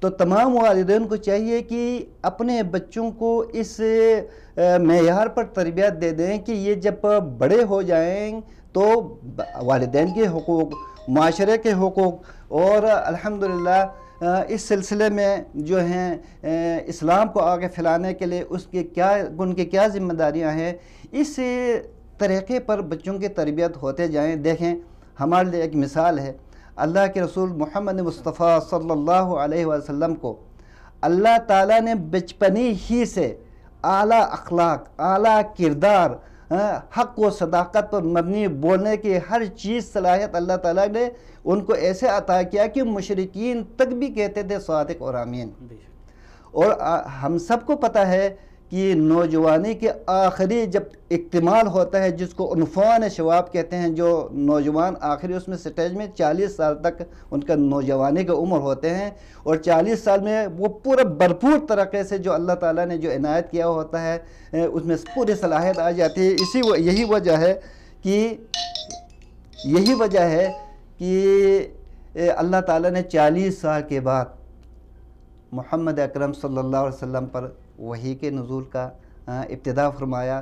تو تمام والدین کو چاہیے کہ اپنے بچوں کو اس معیار پر تربیت دے دیں کہ یہ جب بڑے ہو جائیں تو والدین کے حقوق، معاشرے کے حقوق، اور الحمدللہ اس سلسلے میں جو ہیں اسلام کو آگے پھیلانے کے لیے ان کی کیا ذمہ داریاں ہیں، اس طریقے پر بچوں کی تربیت ہوتے جائیں۔ دیکھیں ہمارے لیے ایک مثال ہے، اللہ کے رسول محمد مصطفیٰ صلی اللہ علیہ وسلم کو اللہ تعالیٰ نے بچپنی ہی سے اعلیٰ اخلاق، اعلیٰ کردار، حق و صداقت پر مبنی بولنے کی ہر چیز صلاحیت اللہ تعالیٰ نے ان کو ایسے عطا کیا کہ مشرکین تک بھی کہتے تھے صادق اور امین۔ اور ہم سب کو پتہ ہے کہ نوجوانی کے آخری جب اکتمال ہوتا ہے، جس کو عنفوان شباب کہتے ہیں، جو نوجوان آخری اس میں سٹیج میں 40 سال تک ان کا نوجوانی کا عمر ہوتے ہیں، اور 40 سال میں وہ پورا بھرپور طریقے سے جو اللہ تعالیٰ نے جو عنایت کیا ہوتا ہے اس میں پوری صلاحیت آ جاتی ہے۔ یہی وجہ ہے کہ اللہ تعالیٰ نے 40 سال کے بعد محمد اکرم صلی اللہ علیہ وسلم پر وحی کے نزول کا ابتدا فرمایا۔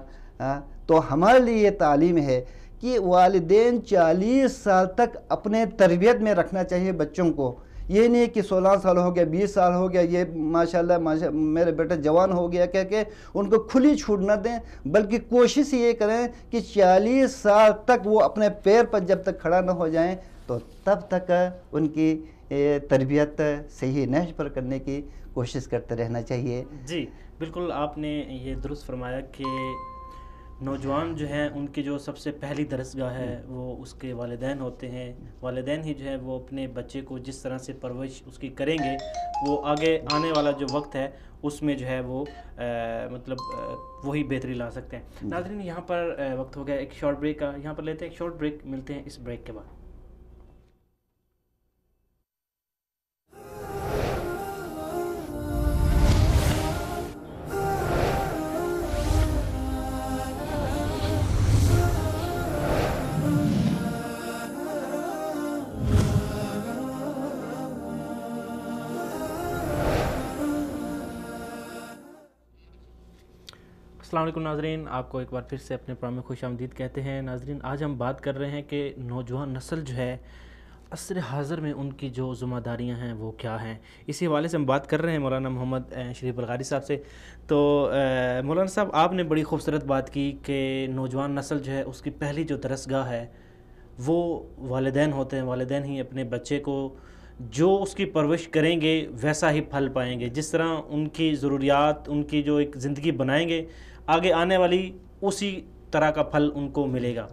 تو ہمارے لیے یہ تعلیم ہے کہ والدین 40 سال تک اپنے تربیت میں رکھنا چاہیے بچوں کو۔ یہ نہیں کہ 16 سال ہو گیا، 20 سال ہو گیا، یہ ماشاءاللہ میرے بیٹے جوان ہو گیا کہہ کے ان کو کھلی چھوٹ نہ دیں، بلکہ کوشش یہ کریں کہ 40 سال تک وہ اپنے پیر پر جب تک کھڑا نہ ہو جائیں تو تب تک ان کی تربیت صحیح نہج پر کرنے کی کوشش کرتے رہنا چاہیے۔ جی بالکل، آپ نے یہ درست فرمایا کہ نوجوان جو ہیں ان کی جو سب سے پہلی درسگاہ ہے وہ اس کے والدین ہوتے ہیں۔ والدین ہی جو ہے وہ اپنے بچے کو جس طرح سے پرورش اس کی کریں گے، وہ آگے آنے والا جو وقت ہے اس میں جو ہے وہ وہی بہتری لا سکتے ہیں۔ ناظرین، یہاں پر وقت ہو گیا ایک شارٹ بریک کا، یہاں پر لیتے ہیں ایک شارٹ بریک، ملتے ہیں اس بریک کے بعد۔ السلام علیکم ناظرین، آپ کو ایک بار پھر سے اپنے پروگرام میں خوش آمدید کہتے ہیں۔ ناظرین، آج ہم بات کر رہے ہیں کہ نوجوان نسل جو ہے عصر حاضر میں ان کی جو ذمہ داریاں ہیں وہ کیا ہیں، اسی حوالے سے ہم بات کر رہے ہیں مولانا محمد شریف بلغاری صاحب سے۔ تو مولانا صاحب، آپ نے بڑی خوبصورت بات کی کہ نوجوان نسل جو ہے اس کی پہلی جو درسگاہ ہے وہ والدین ہوتے ہیں۔ والدین ہی اپنے بچے کو جو اس کی پرورش کریں گے ویسا ہی پھل پائیں گے، جس طرح ان کی ضروریات، ان کی جو ایک زندگی بنائیں گے، آگے آنے والی اسی طرح کا پھل ان کو ملے گا۔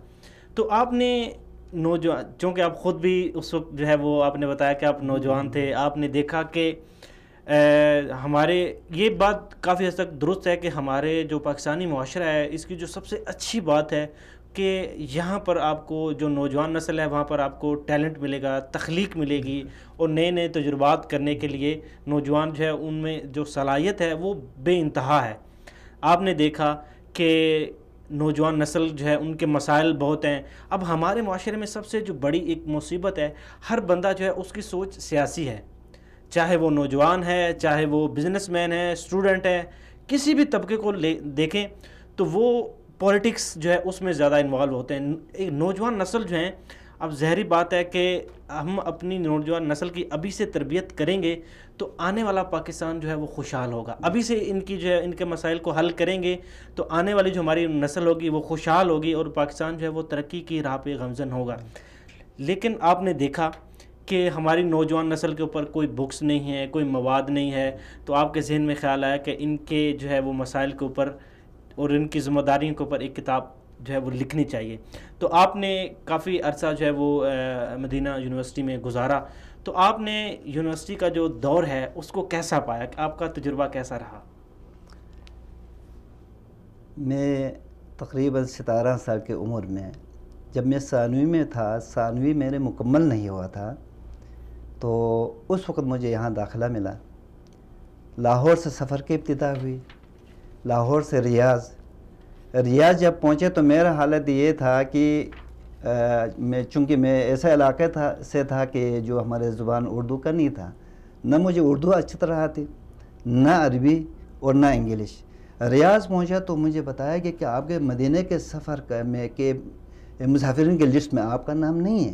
تو آپ نے نوجوان، چونکہ آپ خود بھی اس وقت جو ہے وہ آپ نے بتایا کہ آپ نوجوان تھے، آپ نے دیکھا کہ ہمارے یہ بات کافی حد تک درست ہے کہ ہمارے جو پاکستانی معاشرہ ہے اس کی جو سب سے اچھی بات ہے کہ یہاں پر آپ کو جو نوجوان نسل ہے وہاں پر آپ کو ٹیلنٹ ملے گا، تخلیق ملے گی، اور نئے نئے تجربات کرنے کے لیے نوجوان جو ہے ان میں جو صلاحیت ہے وہ بے انتہا ہے۔ آپ نے دیکھا کہ نوجوان نسل جو ہے ان کے مسائل بہت ہیں۔ اب ہمارے معاشرے میں سب سے جو بڑی ایک مصیبت ہے، ہر بندہ جو ہے اس کی سوچ سیاسی ہے، چاہے وہ نوجوان ہے، چاہے وہ بزنس مین ہے، اسٹوڈنٹ ہے، کسی بھی طبقے کو دیکھیں تو وہ پولیٹکس جو ہے اس میں زیادہ انوالو ہوتے ہیں۔ ایک نوجوان نسل جو ہیں، اب ظاہری بات ہے کہ ہم اپنی نوجوان نسل کی ابھی سے تربیت کریں گے تو آنے والا پاکستان جو ہے وہ خوشحال ہوگا۔ ابھی سے ان کی جو ہے ان کے مسائل کو حل کریں گے تو آنے والی جو ہماری نسل ہوگی وہ خوشحال ہوگی اور پاکستان جو ہے وہ ترقی کی راہ پہ گامزن ہوگا۔ لیکن آپ نے دیکھا کہ ہماری نوجوان نسل کے اوپر کوئی بکس نہیں ہے، کوئی مواد نہیں ہے، تو آپ کے ذہن میں خیال آیا کہ ان کے جو ہے وہ مسائل کے اوپر اور ان کی ذمہ داریوں کے اوپر ایک کتاب جو ہے وہ لکھنی چاہیے۔ تو آپ نے کافی عرصہ جو ہے وہ مدینہ یونیورسٹی میں گزارا، تو آپ نے یونیورسٹی کا جو دور ہے اس کو کیسا پایا، آپ کا تجربہ کیسا رہا؟ میں تقریباً 17 سال کی عمر میں جب میں ثانوی میں تھا، ثانوی میرے مکمل نہیں ہوا تھا، تو اس وقت مجھے یہاں داخلہ ملا۔ لاہور سے سفر کی ابتدا ہوئی، لاہور سے ریاض جب پہنچے تو میرا حالت یہ تھا کہ چونکہ میں ایسا علاقے سے تھا کہ جو ہمارے زبان اردو کا نہیں تھا، نہ مجھے اردو اچھی طرح آتی، نہ عربی اور نہ انگلش۔ ریاض پہنچا تو مجھے بتایا گیا کہ آپ کے مدینہ کے سفر میں کہ مسافرین کے لسٹ میں آپ کا نام نہیں ہے۔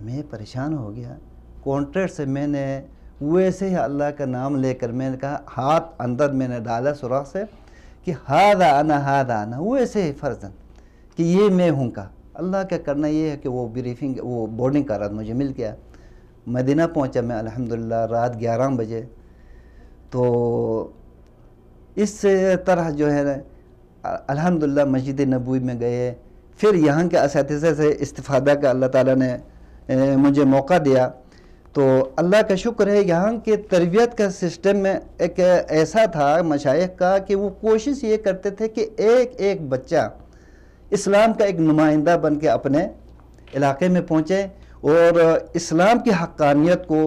میں پریشان ہو گیا۔ کانٹریکٹ سے میں نے ویسے ہی اللہ کا نام لے کر میں نے کہا، ہاتھ اندر میں نے ڈالا سوراخ سے کہ ہاذا انا ویسے ہی فرضاً کہ یہ میں ہوں کا۔ اللہ کا کرنا یہ ہے کہ وہ بریفنگ وہ بورڈنگ کا رات مجھے مل گیا۔ مدینہ پہنچا میں الحمدللہ رات 11 بجے۔ تو اس طرح جو ہے الحمدللہ مسجد نبوی میں گئے، پھر یہاں کے اساتذہ سے استفادہ کا اللہ تعالیٰ نے مجھے موقع دیا۔ تو اللہ کا شکر ہے، یہاں کے تربیت کا سسٹم میں ایک ایسا تھا مشائخ کا کہ وہ کوشش یہ کرتے تھے کہ ایک ایک بچہ اسلام کا ایک نمائندہ بن کے اپنے علاقے میں پہنچے اور اسلام کی حقانیت کو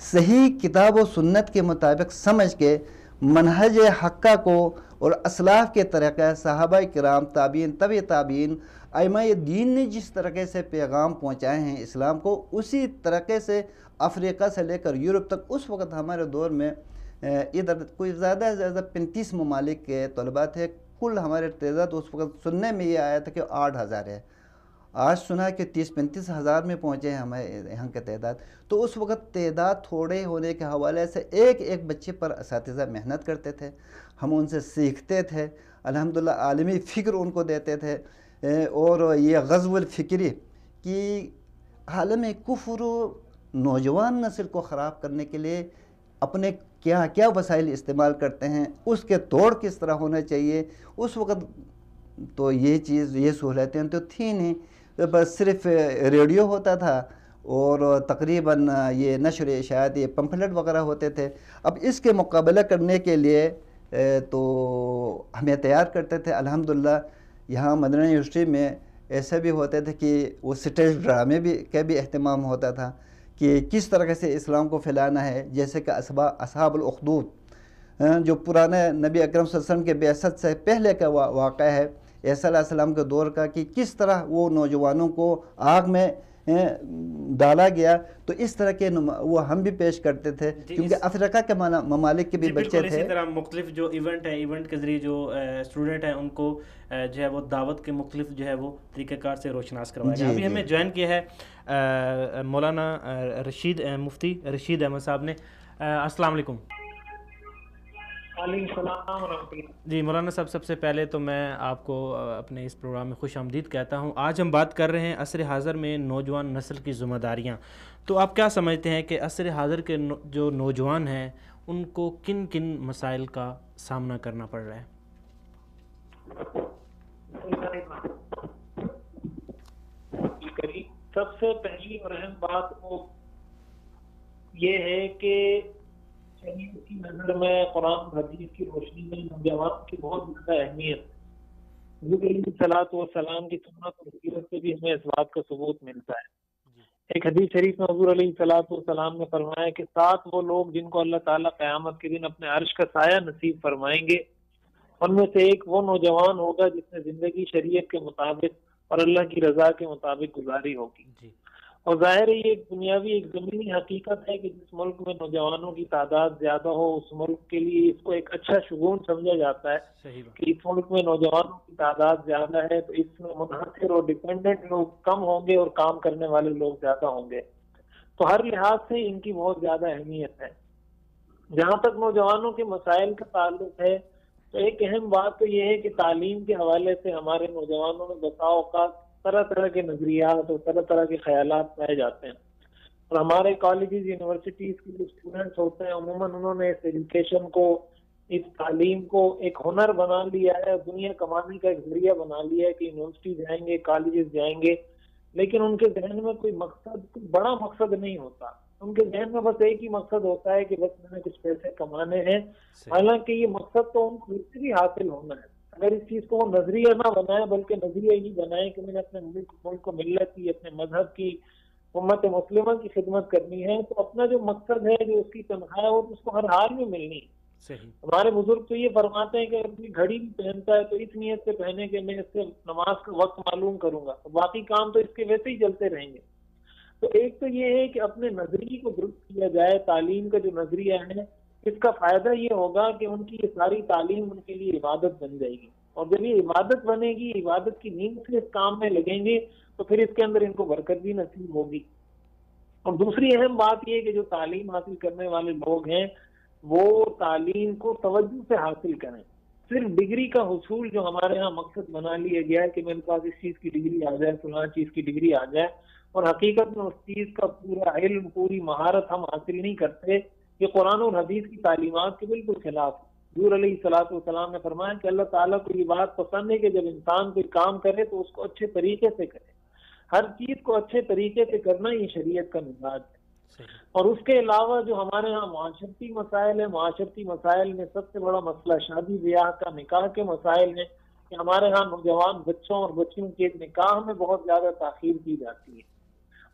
صحیح کتاب و سنت کے مطابق سمجھ کے منہج حقہ کو اور اسلاف کے طریقہ صحابہ کرام، تابعین، طبع تابعین، ائمہ دین نے جس طریقے سے پیغام پہنچائے ہیں اسلام کو، اسی طریقے سے افریقہ سے لے کر یورپ تک، اس وقت ہمارے دور میں ادھر کوئی زیادہ سے زیادہ 35 ممالک کے طلباء تھے۔ کل ہمارے تعداد اس وقت سننے میں یہ آیا تھا کہ 8,000 ہے، آج سنا کہ 30-35 ہزار میں پہنچے ہیں ہمارے یہاں کے تعداد۔ تو اس وقت تعداد تھوڑے ہونے کے حوالے سے ایک ایک بچے پر اساتذہ محنت کرتے تھے، ہم ان سے سیکھتے تھے، الحمدللہ عالمی فکر ان کو دیتے تھے۔ اور یہ غزو الفکری کی عالم کفر نوجوان نسل کو خراب کرنے کے لیے اپنے کیا کیا وسائل استعمال کرتے ہیں، اس کے توڑ کس طرح ہونا چاہیے۔ اس وقت تو یہ چیز، یہ سہولتیں تو تھیں نہیں، بس صرف ریڈیو ہوتا تھا اور تقریباً یہ نشر اشاعت، یہ پمفلٹ وغیرہ ہوتے تھے۔ اب اس کے مقابلہ کرنے کے لیے تو ہمیں تیار کرتے تھے۔ الحمدللہ یہاں مدینہ یونیورسٹی میں ایسے بھی ہوتے تھے کہ وہ سٹیج ڈرامے کا بھی اہتمام ہوتا تھا کہ کس طرح سے اسلام کو پھیلانا ہے، جیسے کہ اصحاب الاخدود جو پرانے نبی اکرم صلی اللہ علیہ وسلم کے بعثت سے پہلے کا واقعہ ہے، عیسیٰ علیہ السلام کے دور کا، کہ کس طرح وہ نوجوانوں کو آگ میں ڈالا گیا۔ تو اس طرح کے وہ ہم بھی پیش کرتے تھے، کیونکہ افریقہ کے ممالک کے بھی بچے تھے۔ اسی طرح مختلف جو ایونٹ ہے، ایونٹ کے ذریعے جو اسٹوڈنٹ ہیں ان کو جو ہے وہ دعوت کے مختلف جو ہے وہ طریقہ کار سے روشناس کروایا گیا۔ ابھی ہمیں جوائن کیا ہے مولانا رشید، مفتی رشید احمد صاحب نے۔ السلام علیکم۔ وعلیکم السلام ورحمۃ اللہ۔ جی مولانا صاحب، سب سے پہلے تو میں آپ کو اپنے اس پروگرام میں خوش آمدید کہتا ہوں۔ آج ہم بات کر رہے ہیں عصر حاضر میں نوجوان نسل کی ذمہ داریاں۔ تو آپ کیا سمجھتے ہیں کہ عصر حاضر کے جو نوجوان ہیں ان کو کن کن مسائل کا سامنا کرنا پڑ رہا ہے؟ سب سے پہلی اور اہم بات وہ یہ ہے کہ شریعت کی نظر میں، قرآن حدیث کی روشنی میں نوجوان کی بہت زیادہ اہمیت ہے۔ حضور علیہ الصلوۃ والسلام کی سنت اور سیرت سے بھی ہمیں اس بات کا ثبوت ملتا ہے۔ ایک حدیث شریف میں حضور علیہ الصلوۃ والسلام نے فرمایا کہ 7 وہ لوگ جن کو اللہ تعالیٰ قیامت کے دن اپنے عرش کا سایہ نصیب فرمائیں گے، ان میں سے ایک وہ نوجوان ہوگا جس نے زندگی شریعت کے مطابق اور اللہ کی رضا کے مطابق گزاری ہوگی۔ اور ظاہر ہے یہ ایک دنیاوی، ایک زمینی حقیقت ہے کہ جس ملک میں نوجوانوں کی تعداد زیادہ ہو، اس ملک کے لیے اس کو ایک اچھا شگون سمجھا جاتا ہے کہ اس ملک میں نوجوانوں کی تعداد زیادہ ہے تو اس میں منحصر اور ڈیپینڈنٹ لوگ کم ہوں گے اور کام کرنے والے لوگ زیادہ ہوں گے۔ تو ہر لحاظ سے ان کی بہت زیادہ اہمیت ہے۔ جہاں تک نوجوانوں کے مسائل کا تعلق ہے تو ایک اہم بات تو یہ ہے کہ تعلیم کے حوالے سے ہمارے نوجوانوں میں بسا اوقات طرح طرح کے نظریات اور طرح طرح کے خیالات پائے جاتے ہیں، اور ہمارے کالجز، یونیورسٹیز کے جو اسٹوڈنٹس ہوتے ہیں عموماً انہوں نے اس ایجوکیشن کو، اس تعلیم کو ایک ہنر بنا لیا ہے، دنیا کمانے کا ایک ذریعہ بنا لیا ہے کہ یونیورسٹی جائیں گے، کالجز جائیں گے، لیکن ان کے ذہن میں کوئی مقصد، کوئی بڑا مقصد نہیں ہوتا۔ ان کے ذہن میں بس ایک ہی مقصد ہوتا ہے کہ بس میں نے کچھ پیسے کمانے ہیں، حالانکہ یہ مقصد تو ان کو اس سے بھی حاصل ہونا ہے۔ اگر اس چیز کو وہ نظریہ نہ بنائے بلکہ نظریہ یہ بنائے کہ میں نے اپنے ملک کو، ملت کی، اپنے مذہب کی، امت مسلمہ کی خدمت کرنی ہے، تو اپنا جو مقصد ہے، جو اس کی تنخواہ ہے، وہ اس کو ہر حال میں ملنی ہے۔ ہمارے بزرگ تو یہ فرماتے ہیں کہ اپنی گھڑی بھی پہنتا ہے تو اس نیت سے پہنے کہ میں اس سے نماز کا وقت معلوم کروں گا، باقی کام تو اس کے ویسے ہی چلتے رہیں گے۔ تو ایک تو یہ ہے کہ اپنے نظریے کو درست کیا جائے. تعلیم کا جو نظریہ ہے اس کا فائدہ یہ ہوگا کہ ان کی یہ ساری تعلیم ان کے لیے عبادت بن جائے گی, اور جب یہ عبادت بنے گی, عبادت کی نیت سے اس کام میں لگیں گے تو پھر اس کے اندر ان کو برکت بھی نصیب ہوگی. اور دوسری اہم بات یہ کہ جو تعلیم حاصل کرنے والے لوگ ہیں وہ تعلیم کو توجہ سے حاصل کریں. صرف ڈگری کا حصول جو ہمارے ہاں مقصد بنا لیا گیا ہے کہ میرے پاس اس چیز کی ڈگری آ جائے, فلاں چیز کی ڈگری آ جائے, اور حقیقت میں اس چیز کا پورا علم, پوری مہارت ہم حاصل نہیں کرتے. یہ قرآن اور حدیث کی تعلیمات کے بالکل خلاف ہے. حضور علیہ الصلوۃ والسلام نے فرمایا کہ اللہ تعالیٰ کو یہ بات پسند ہے کہ جب انسان کوئی کام کرے تو اس کو اچھے طریقے سے کرے. ہر چیز کو اچھے طریقے سے کرنا یہ شریعت کا مزاج ہے. اور اس کے علاوہ جو ہمارے ہاں معاشرتی مسائل ہیں, معاشرتی مسائل میں سب سے بڑا مسئلہ شادی بیاہ کا, نکاح کے مسائل ہیں کہ ہمارے ہاں نوجوان بچوں اور بچیوں کے نکاح میں بہت زیادہ تاخیر کی جاتی ہے.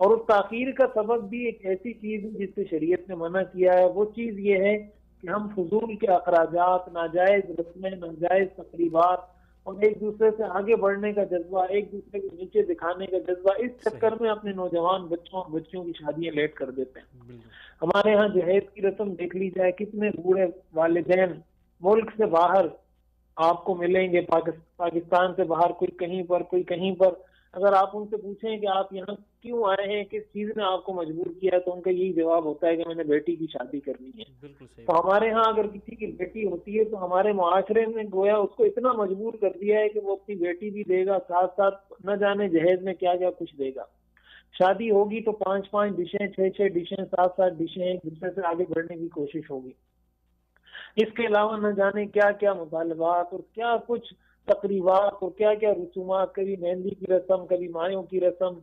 اور اس تاخیر کا سبب بھی ایک ایسی چیز ہے جس سے شریعت نے منع کیا ہے. وہ چیز یہ ہے کہ ہم فضول کے اخراجات, ناجائز رسمیں, ناجائز تقریبات اور ایک دوسرے سے آگے بڑھنے کا جذبہ, ایک دوسرے کو نیچے دکھانے کا جذبہ, اس چکر میں اپنے نوجوان بچوں اور بچیوں کی شادیاں لیٹ کر دیتے ہیں. ہمارے ہاں جہیز کی رسم دیکھ لی جائے, کتنے بوڑھے والدین ملک سے باہر آپ کو ملیں گے, پاکستان سے باہر, کوئی کہیں پر, کوئی کہیں پر. اگر آپ ان سے پوچھیں کہ آپ یہاں کیوں آئے ہیں, کس چیز نے آپ کو مجبور کیا ہے, تو ان کا یہی جواب ہوتا ہے کہ میں نے بیٹی کی شادی کرنی ہے. تو ہمارے ہاں اگر کسی کی بیٹی ہوتی ہے تو ہمارے معاشرے میں گویا اس کو اتنا مجبور کر دیا ہے کہ وہ اپنی بیٹی بھی دے گا, ساتھ ساتھ نہ جانے جہیز میں کیا کیا کچھ دے گا. شادی ہوگی تو 5 ڈشیں, 6 ڈشیں, 7 ڈشیں, ایک دوسرے سے آگے بڑھنے کی کوشش ہوگی. اس کے علاوہ نہ جانے کیا کیا مطالبات اور کیا کچھ تقریبات اور کیا کیا رسومات, کبھی مہندی کی رسم, کبھی مایوں کی رسم,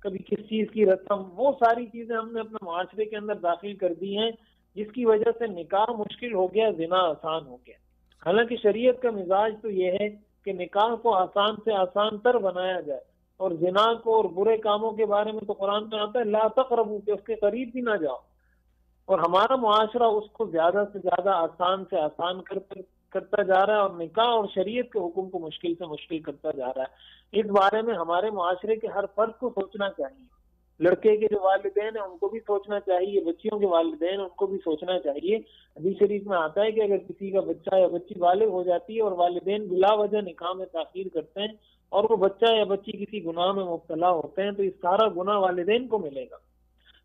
کبھی کس چیز کی رسم. وہ ساری چیزیں ہم نے اپنے معاشرے کے اندر داخل کر دی ہیں جس کی وجہ سے نکاح مشکل ہو گیا, زنا آسان ہو گیا. حالانکہ شریعت کا مزاج تو یہ ہے کہ نکاح کو آسان سے آسان تر بنایا جائے, اور زنا کو اور برے کاموں کے بارے میں تو قرآن میں آتا ہے لا تقربوا, کہ اس کے قریب بھی نہ جاؤ. اور ہمارا معاشرہ اس کو زیادہ سے زیادہ آسان سے آسان کرتا جا رہا ہے, اور نکاح اور شریعت کے حکم کو مشکل سے مشکل کرتا جا رہا ہے. اس بارے میں ہمارے معاشرے کے ہر فرد کو سوچنا چاہیے. لڑکے کے جو والدین ہیں ان کو بھی سوچنا چاہیے, بچیوں کے والدین ان کو بھی سوچنا چاہیے. حدیث شریف میں آتا ہے کہ اگر کسی کا بچہ یا بچی بالغ ہو جاتی ہے اور والدین بلا وجہ نکاح میں تاخیر کرتے ہیں اور وہ بچہ یا بچی کسی گناہ میں مبتلا ہوتے ہیں تو اس سارا گناہ والدین کو ملے گا.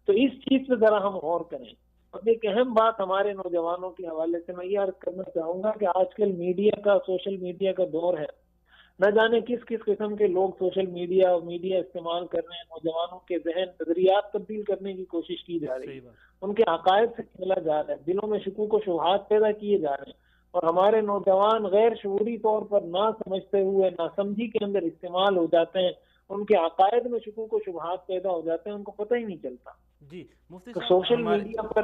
تو اس چیز پہ ذرا ہم غور کریں. اور ایک اہم بات ہمارے نوجوانوں کے حوالے سے میں یہ عرض کرنا چاہوں گا کہ آج کل میڈیا کا, سوشل میڈیا کا دور ہے. نہ جانے کس کس قسم کے لوگ سوشل میڈیا اور میڈیا استعمال کر رہے ہیں. نوجوانوں کے ذہن, نظریات تبدیل کرنے کی کوشش کی جا رہی ہے, ان کے عقائد سے کھیلا جا رہا ہے, دلوں میں شکوک و شبہات پیدا کیے جا رہے ہیں. اور ہمارے نوجوان غیر شعوری طور پر نہ سمجھتے ہوئے ناسمجھی کے اندر استعمال ہو جاتے ہیں. ان کے عقائد میں شکوک و شبہات پیدا ہو جاتے ہیں, ان کو پتہ ہی نہیں چلتا. جی مفتی تو صاحب, سوشل میڈیا پر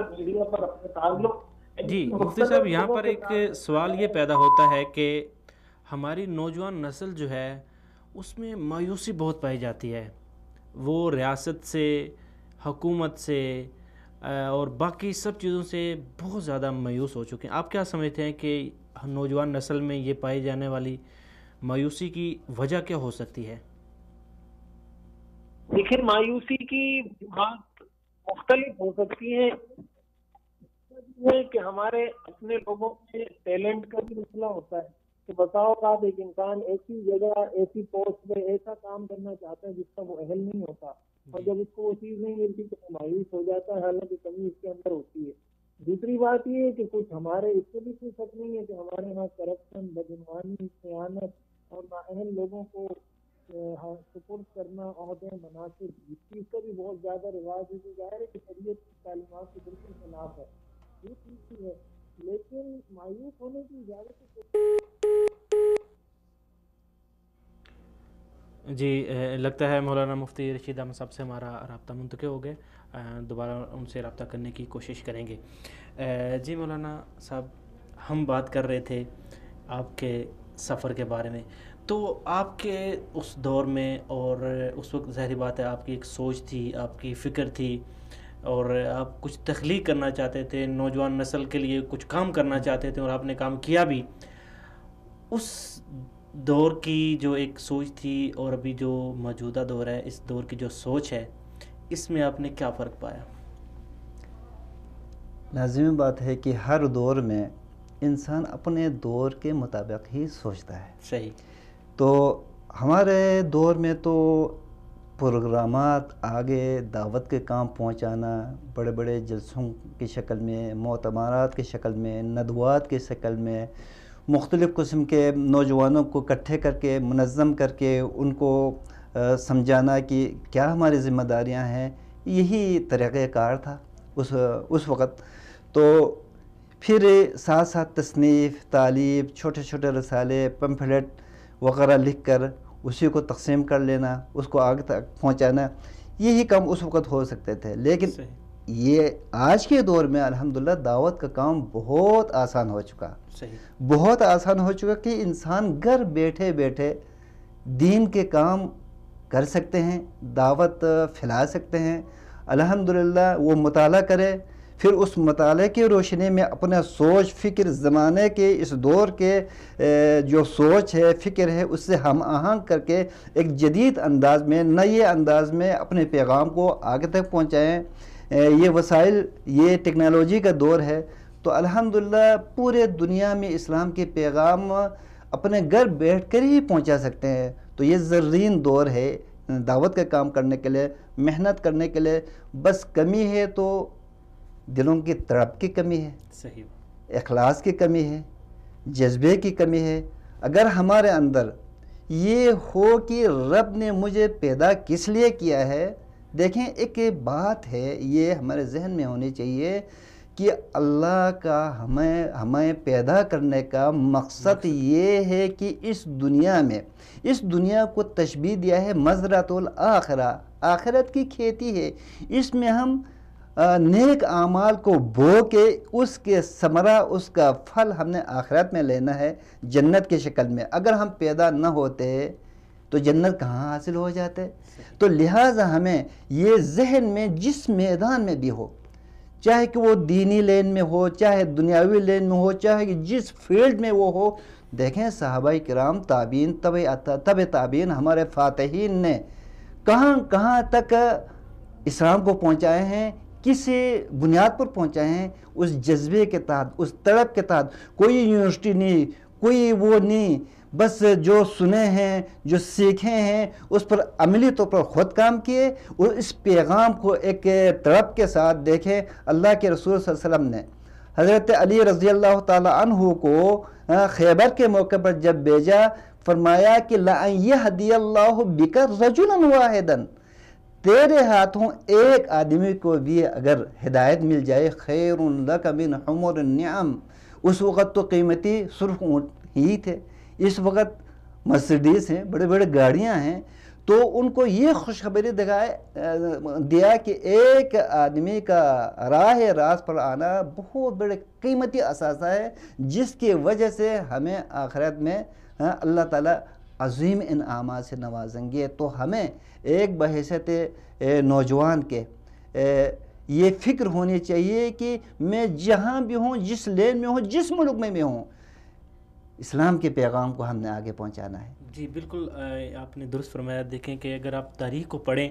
اپنے تعلق. جی مفتی صاحب, یہاں پر ایک سوال یہ پیدا ہوتا ہے کہ ہماری نوجوان نسل جو ہے اس میں مایوسی بہت پائی جاتی ہے. وہ ریاست سے, حکومت سے اور باقی سب چیزوں سے بہت زیادہ مایوس ہو چکے ہیں. آپ کیا سمجھتے ہیں کہ نوجوان نسل میں یہ پائی جانے والی مایوسی کی وجہ کیا ہو سکتی ہے؟ دیکھیں, مایوسی کی بات مختلف ہو سکتی ہے کہ ہمارے اپنے لوگوں میں ٹیلنٹ کا بھی مسئلہ ہوتا ہے کہ بتاؤ اوقات ایک انسان ایسی جگہ, ایسی پوسٹ پہ ایسا کام کرنا چاہتا ہے جس کا وہ اہل نہیں ہوتا, اور جب اس کو وہ چیز نہیں ملتی تو وہ مایوس ہو جاتا ہے, حالانکہ کمی اس کے اندر ہوتی ہے. دوسری بات یہ ہے کہ کچھ ہمارے, اس سے بھی کوئی شک نہیں ہے کہ ہمارے یہاں کرپشن, بدعنوانی, خیانت اور نااہل لوگوں کو سپورٹ کرنا, عہدے, مناصب, اس چیز کا بھی بہت زیادہ رواج ہے, جو ظاہر ہے کہ شریعت کی تعلیمات کے بالکل خلاف ہے. یہ چیز ہے, لیکن مایوس ہونے کی اجازت جی لگتا ہے مولانا مفتی رشید احمد صاحب سے ہمارا رابطہ منقطع ہو گئے, دوبارہ ان سے رابطہ کرنے کی کوشش کریں گے. جی مولانا صاحب, ہم بات کر رہے تھے آپ کے سفر کے بارے میں. تو آپ کے اس دور میں اور اس وقت ظاہری بات ہے آپ کی ایک سوچ تھی, آپ کی فکر تھی, اور آپ کچھ تخلیق کرنا چاہتے تھے, نوجوان نسل کے لیے کچھ کام کرنا چاہتے تھے, اور آپ نے کام کیا بھی. اس دور کی جو ایک سوچ تھی اور ابھی جو موجودہ دور ہے, اس دور کی جو سوچ ہے, اس میں آپ نے کیا فرق پایا؟ لازمی بات ہے کہ ہر دور میں انسان اپنے دور کے مطابق ہی سوچتا ہے. صحیح. تو ہمارے دور میں تو پروگرامات آگے دعوت کے کام پہنچانا، بڑے بڑے جلسوں کی شکل میں، معتمرات کی شکل میں، ندوات کی شکل میں، مختلف قسم کے نوجوانوں کو اکٹھے کر کے منظم کر کے ان کو سمجھانا کہ کیا ہماری ذمہ داریاں ہیں، یہی طریقہ کار تھا اس وقت. تو پھر ساتھ ساتھ تصنیف، تعلیب، چھوٹے چھوٹے رسالے، پمفلٹ وغیرہ لکھ کر اسی کو تقسیم کر لینا، اس کو آگے تک پہنچانا، یہی کام اس وقت ہو سکتے تھے. لیکن یہ آج کے دور میں الحمدللہ دعوت کا کام بہت آسان ہو چکا. بہت آسان ہو چکا کہ انسان گھر بیٹھے بیٹھے دین کے کام کر سکتے ہیں، دعوت پھیلا سکتے ہیں. الحمدللہ وہ مطالعہ کرے، پھر اس مطالعے کی روشنی میں اپنا سوچ فکر زمانے کے اس دور کے جو سوچ ہے، فکر ہے، اس سے ہم آہنگ کر کے ایک جدید انداز میں، نئے انداز میں اپنے پیغام کو آگے تک پہنچائیں. یہ وسائل، یہ ٹیکنالوجی کا دور ہے، تو الحمدللہ پورے دنیا میں اسلام کے پیغام اپنے گھر بیٹھ کر ہی پہنچا سکتے ہیں. تو یہ زرین دور ہے دعوت کا کام کرنے کے لیے، محنت کرنے کے لیے. بس کمی ہے تو دلوں کی تڑپ کی کمی ہے. صحیح. اخلاص کی کمی ہے، جذبے کی کمی ہے. اگر ہمارے اندر یہ ہو کہ رب نے مجھے پیدا کس لیے کیا ہے. دیکھیں ایک بات ہے یہ ہمارے ذہن میں ہونی چاہیے کہ اللہ کا ہمیں پیدا کرنے کا مقصد یہ ہے کہ اس دنیا کو تشبیہ دیا ہے مزرعۃ الآخرہ، آخرت کی کھیتی ہے. اس میں ہم نیک اعمال کو بو کے اس کے ثمرہ، اس کا پھل ہم نے آخرت میں لینا ہے جنت کی شکل میں. اگر ہم پیدا نہ ہوتے تو جنت کہاں حاصل ہو جاتے. تو لہٰذا ہمیں یہ ذہن میں جس میدان میں بھی ہو، چاہے کہ وہ دینی لین میں ہو، چاہے دنیاوی لین میں ہو، چاہے کہ جس فیلڈ میں وہ ہو. دیکھیں صحابہ کرام، تابعین، تبع تابعین، ہمارے فاتحین نے کہاں کہاں تک اسلام کو پہنچائے ہیں، کسی بنیاد پر پہنچائے ہیں. اس جذبے کے تحت، اس تڑپ کے تحت. کوئی یونیورسٹی نہیں، کوئی وہ نہیں، بس جو سنے ہیں، جو سیکھے ہیں، اس پر عملی طور پر خود کام کیے اور اس پیغام کو ایک تڑپ کے ساتھ. دیکھیں اللہ کے رسول صلی اللہ علیہ وسلم نے حضرت علی رضی اللہ تعالی عنہ کو خیبر کے موقع پر جب بھیجا، فرمایا کہ لَأَن يَهْدِيَ اللَّهُ بِكَ رَجُلًا وَاحِدًا، تیرے ہاتھوں ایک آدمی کو بھی اگر ہدایت مل جائے، خیر لک من حمر النعم. اس وقت تو قیمتی سرخ اونٹ ہی تھے، اس وقت مرسیڈیز ہیں، بڑے بڑے گاڑیاں ہیں. تو ان کو یہ خوشخبری دیا کہ ایک آدمی کا راہ راست پر آنا بہت بڑے قیمتی اثاثہ ہے، جس کی وجہ سے ہمیں آخرت میں اللہ تعالیٰ عظیم انعامات سے نوازیں گے. تو ہمیں ایک بحیثیت نوجوان کے یہ فکر ہونی چاہیے کہ میں جہاں بھی ہوں، جس لین میں ہوں، جس ملک میں بھی ہوں، اسلام کے پیغام کو ہم نے آگے پہنچانا ہے. جی بالکل، آپ نے درست فرمایا. دیکھیں کہ اگر آپ تاریخ کو پڑھیں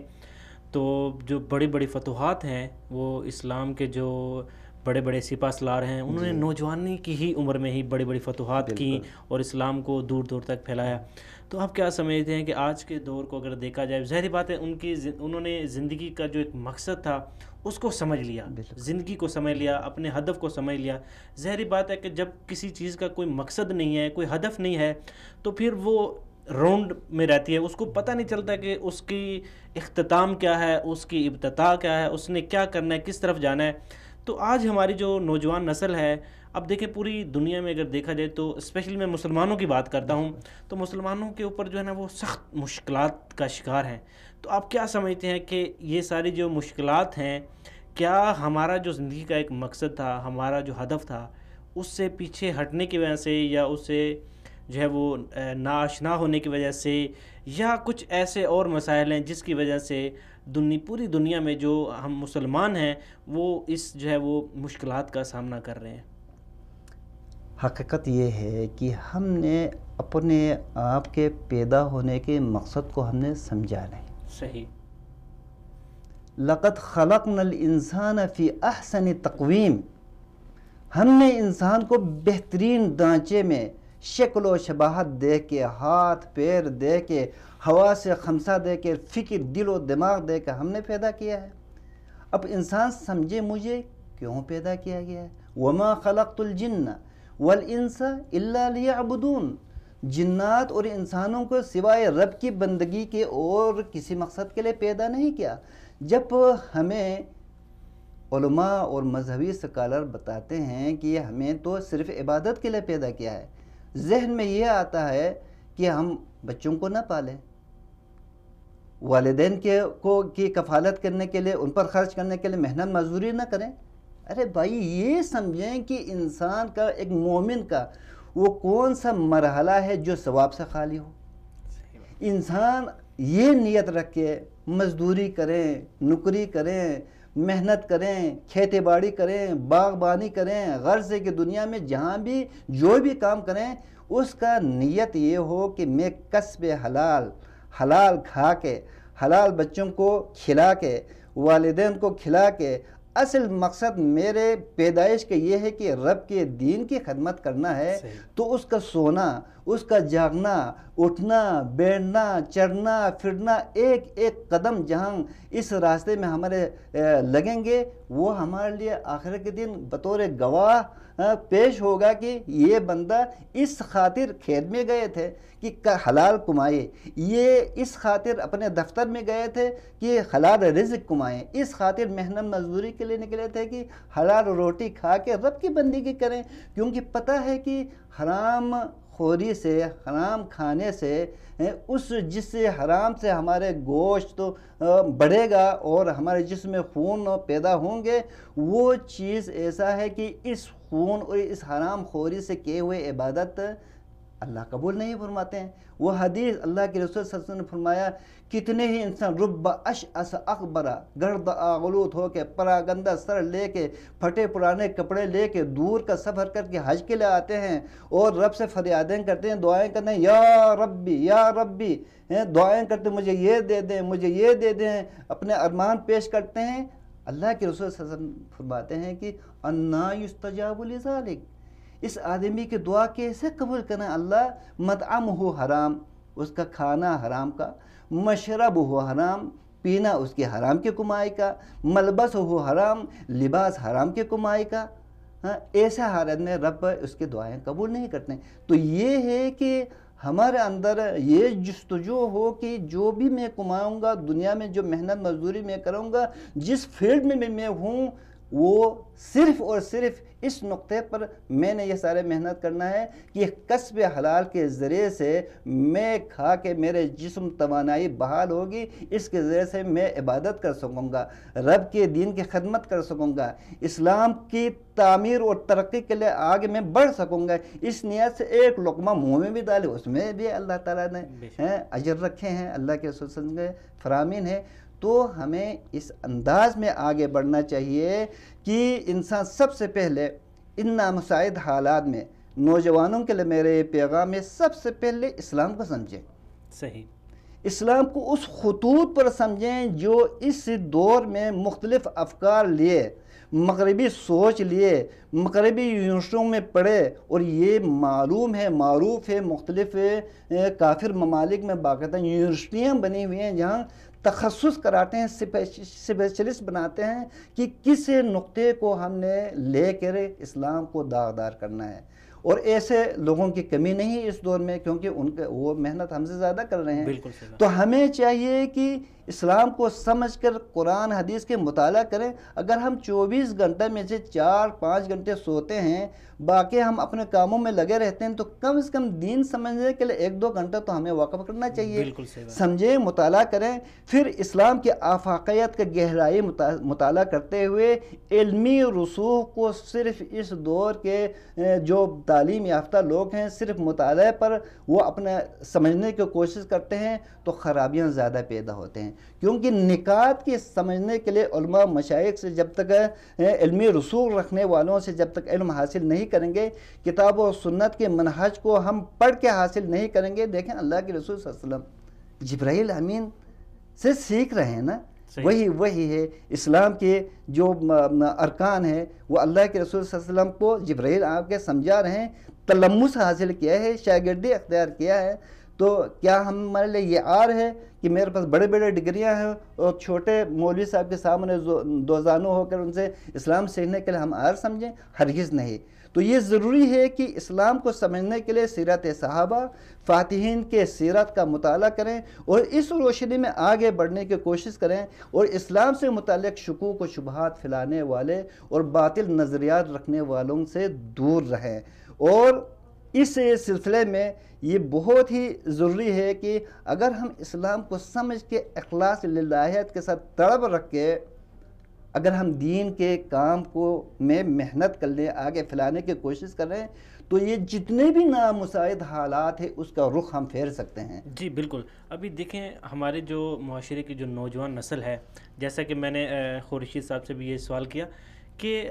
تو جو بڑی بڑی فتوحات ہیں وہ اسلام کے جو بڑے بڑے سپہ سالار ہیں انہوں نے نوجوانی کی ہی عمر میں ہی بڑی بڑی فتوحات کی اور اسلام کو دور دور تک پھیلایا. تو آپ کیا سمجھتے ہیں کہ آج کے دور کو اگر دیکھا جائے، ظاہری بات ہے انہوں نے زندگی کا جو ایک مقصد تھا اس کو سمجھ لیا، زندگی کو سمجھ لیا، اپنے ہدف کو سمجھ لیا. ظاہری بات ہے کہ جب کسی چیز کا کوئی مقصد نہیں ہے، کوئی ہدف نہیں ہے، تو پھر وہ راؤنڈ میں رہتی ہے، اس کو پتہ نہیں چلتا کہ اس کی اختتام کیا ہے، اس کی ابتدا کیا ہے، اس نے کیا کرنا ہے، کس طرف جانا ہے. تو آج ہماری جو نوجوان نسل ہے، اب دیکھیں پوری دنیا میں اگر دیکھا جائے تو اسپیشلی میں مسلمانوں کی بات کرتا ہوں، تو مسلمانوں کے اوپر جو ہے نا وہ سخت مشکلات کا شکار ہیں. تو آپ کیا سمجھتے ہیں کہ یہ ساری جو مشکلات ہیں، کیا ہمارا جو زندگی کا ایک مقصد تھا، ہمارا جو ہدف تھا، اس سے پیچھے ہٹنے کی وجہ سے، یا اس سے جو ہے وہ ناآشنا ہونے کی وجہ سے، یا کچھ ایسے اور مسائل ہیں جس کی وجہ سے پوری دنیا میں جو ہم مسلمان ہیں وہ اس جو ہے وہ مشکلات کا سامنا کر رہے ہیں؟ حقیقت یہ ہے کہ ہم نے اپنے آپ کے پیدا ہونے کے مقصد کو ہم نے سمجھا نہیں. صحیح. لقد خلقنا الانسان فی احسن تقویم، ہم نے انسان کو بہترین ڈھانچے میں شکل و شباہت دے کے، ہاتھ پیر دے کے، حواس خمسہ دے کے، فکر دل و دماغ دے کے ہم نے پیدا کیا ہے۔ اب انسان سمجھے مجھے کیوں پیدا کیا گیا ہے؟ وما خلقت الجن والانس الا لیعبدون، جنات اور انسانوں کو سوائے رب کی بندگی کے اور کسی مقصد کے لیے پیدا نہیں کیا۔ جب ہمیں علماء اور مذہبی سکالر بتاتے ہیں کہ ہمیں تو صرف عبادت کے لیے پیدا کیا ہے، ذہن میں یہ آتا ہے کہ ہم بچوں کو نہ پالیں، والدین کی کفالت کرنے کے لیے، ان پر خرچ کرنے کے لیے محنت مزدوری نہ کریں۔ ارے بھائی یہ سمجھیں کہ انسان کا، ایک مومن کا وہ کون سا مرحلہ ہے جو ثواب سے خالی ہو۔ انسان یہ نیت رکھے، مزدوری کریں، نوکری کریں، محنت کریں، کھیتی باڑی کریں، باغبانی کریں، غرض ہے کہ دنیا میں جہاں بھی جو بھی کام کریں اس کا نیت یہ ہو کہ میں کسب حلال کھا کے، حلال بچوں کو کھلا کے، والدین کو کھلا کے، اصل مقصد میرے پیدائش کا یہ ہے کہ رب کے دین کی خدمت کرنا ہے۔ تو اس کا سونا، اس کا جاگنا، اٹھنا، بیٹھنا، چڑھنا، پھرنا، ایک ایک قدم جہاں اس راستے میں ہمارے لگیں گے وہ ہمارے لیے آخر کے دن بطور گواہ پیش ہوگا کہ یہ بندہ اس خاطر کھیت میں گئے تھے کہ حلال کمائے، یہ اس خاطر اپنے دفتر میں گئے تھے کہ حلال رزق کمائیں، اس خاطر محنت مزدوری کے لیے نکلے تھے کہ حلال روٹی کھا کے رب کی بندگی کریں، کیونکہ پتہ ہے کہ حرام خوری سے، حرام کھانے سے، جس سے حرام سے ہمارے گوشت بڑھے گا اور ہمارے جسم میں خون پیدا ہوں گے، وہ چیز ایسا ہے کہ اس خون اور اس حرام خوری سے کیے ہوئے عبادت اللہ قبول نہیں فرماتے ہیں۔ وہ حدیث اللہ کے رسول صلی اللہ علیہ وسلم نے فرمایا، کتنے ہی انسان رب اشعث اکبر، گرد آغلوط ہو کے، پراگندہ سر لے کے، پھٹے پرانے کپڑے لے کے، دور کا سفر کر کے حج کے لیے آتے ہیں اور رب سے فریادیں کرتے ہیں، دعائیں کرتے ہیں، یا ربی یا ربی، دعائیں کرتے ہیں مجھے یہ دے دیں، مجھے یہ دے دیں، اپنے ارمان پیش کرتے ہیں۔ اللہ کے رسول صلی اللہ علیہ وسلم فرماتے ہیں کہ انا یستجاب لذالک، اس آدمی کی دعا کیسے قبول کرنا؟ اللہ مطعمہ حرام، اس کا کھانا حرام کا، مشرب ہو حرام، پینا اس کی حرام کی کمائی کا، ملبس ہو حرام، لباس حرام کی کمائی کا، ایسے حالت میں رب اس کی دعائیں قبول نہیں کرتے۔ تو یہ ہے کہ ہمارے اندر یہ جستجو ہو کہ جو بھی میں کماؤں گا دنیا میں، جو محنت مزدوری میں کروں گا، جس فیلڈ میں میں ہوں، وہ صرف اور صرف اس نقطے پر میں نے یہ سارے محنت کرنا ہے کہ کسب حلال کے ذریعے سے میں کھا کے میرے جسم توانائی بحال ہوگی، اس کے ذریعے سے میں عبادت کر سکوں گا، رب کے دین کی خدمت کر سکوں گا، اسلام کی تعمیر اور ترقی کے لیے آگے میں بڑھ سکوں گا۔ اس نیت سے ایک لقمہ منہ میں بھی ڈالے، اس میں بھی اللہ تعالیٰ نے اجر رکھے ہیں، اللہ کے رسول صلی اللہ علیہ وسلم کے فرامین ہے۔ تو ہمیں اس انداز میں آگے بڑھنا چاہیے کہ انسان سب سے پہلے ان نامساعد حالات میں، نوجوانوں کے لیے میرے یہ پیغام ہے، سب سے پہلے اسلام کو سمجھیں، صحیح، اسلام کو اس خطوط پر سمجھیں جو اس دور میں مختلف افکار لیے، مغربی سوچ لیے، مغربی یونیورسٹیوں میں پڑھے، اور یہ معلوم ہے، معروف ہے، مختلف کافر ممالک میں باقاعدہ یونیورسٹیاں بنی ہوئی ہیں جہاں تخصص کراتے ہیں، اسپیشلسٹ بناتے ہیں کہ کس نقطے کو ہم نے لے کر اسلام کو داغدار کرنا ہے۔ اور ایسے لوگوں کی کمی نہیں اس دور میں، کیونکہ وہ محنت ہم سے زیادہ کر رہے ہیں۔ تو ہمیں چاہیے کہ اسلام کو سمجھ کر قرآن حدیث کے مطالعہ کریں۔ اگر ہم 24 گھنٹے میں سے 4-5 گھنٹے سوتے ہیں، باقی ہم اپنے کاموں میں لگے رہتے ہیں، تو کم سے کم دین سمجھنے کے لیے 1-2 گھنٹہ تو ہمیں وقف کرنا چاہیے۔ سمجھیں، مطالعہ کریں، پھر اسلام کی آفاقیت کا گہرائی مطالعہ کرتے ہوئے علمی رسوخ کو، صرف اس دور کے جو تعلیم یافتہ لوگ ہیں صرف مطالعے پر وہ اپنے سمجھنے کی کوشش کرتے ہیں، تو خرابیاں زیادہ پیدا ہوتے ہیں۔ کیونکہ نکات کی سمجھنے کے لیے علماء مشائخ سے جب تک، علمی رسوخ رکھنے والوں سے جب تک علم حاصل نہیں کریں گے، کتاب و سنت کے منہج کو ہم پڑھ کے حاصل نہیں کریں گے۔ دیکھیں اللہ کے رسول صلی اللہ علیہ وسلم جبرائیل امین سے سیکھ رہے ہیں نا، وہی ہے اسلام کے جو ارکان ہیں، وہ اللہ کے رسول صلی اللہ علیہ وسلم کو جبرائیل آ کے سمجھا رہے ہیں، تلمس حاصل کیا ہے، شاگردی اختیار کیا ہے. تو کیا ہمارے لیے یہ عار ہے کہ میرے پاس بڑے بڑے ڈگریاں ہیں اور چھوٹے مولوی صاحب کے سامنے دوزانو ہو کر ان سے اسلام سیکھنے کے لیے ہم عار سمجھیں؟ ہرگز نہیں. تو یہ ضروری ہے کہ اسلام کو سمجھنے کے لیے سیرت صحابہ فاتحین کے سیرت کا مطالعہ کریں اور اس روشنی میں آگے بڑھنے کی کوشش کریں اور اسلام سے متعلق شکوک و شبہات پھیلانے والے اور باطل نظریات رکھنے والوں سے دور رہیں. اور اس سلسلے میں یہ بہت ہی ضروری ہے کہ اگر ہم اسلام کو سمجھ کے اخلاص للہیت کے ساتھ طلب رکھ کے اگر ہم دین کے کام کو میں محنت کر لیں، آگے پھیلانے کی کوشش کر رہے ہیں، تو یہ جتنے بھی نامساعد حالات ہیں اس کا رخ ہم پھیر سکتے ہیں. جی بالکل. ابھی دیکھیں ہمارے جو معاشرے کی جو نوجوان نسل ہے، جیسا کہ میں نے خورشید صاحب سے بھی یہ سوال کیا کہ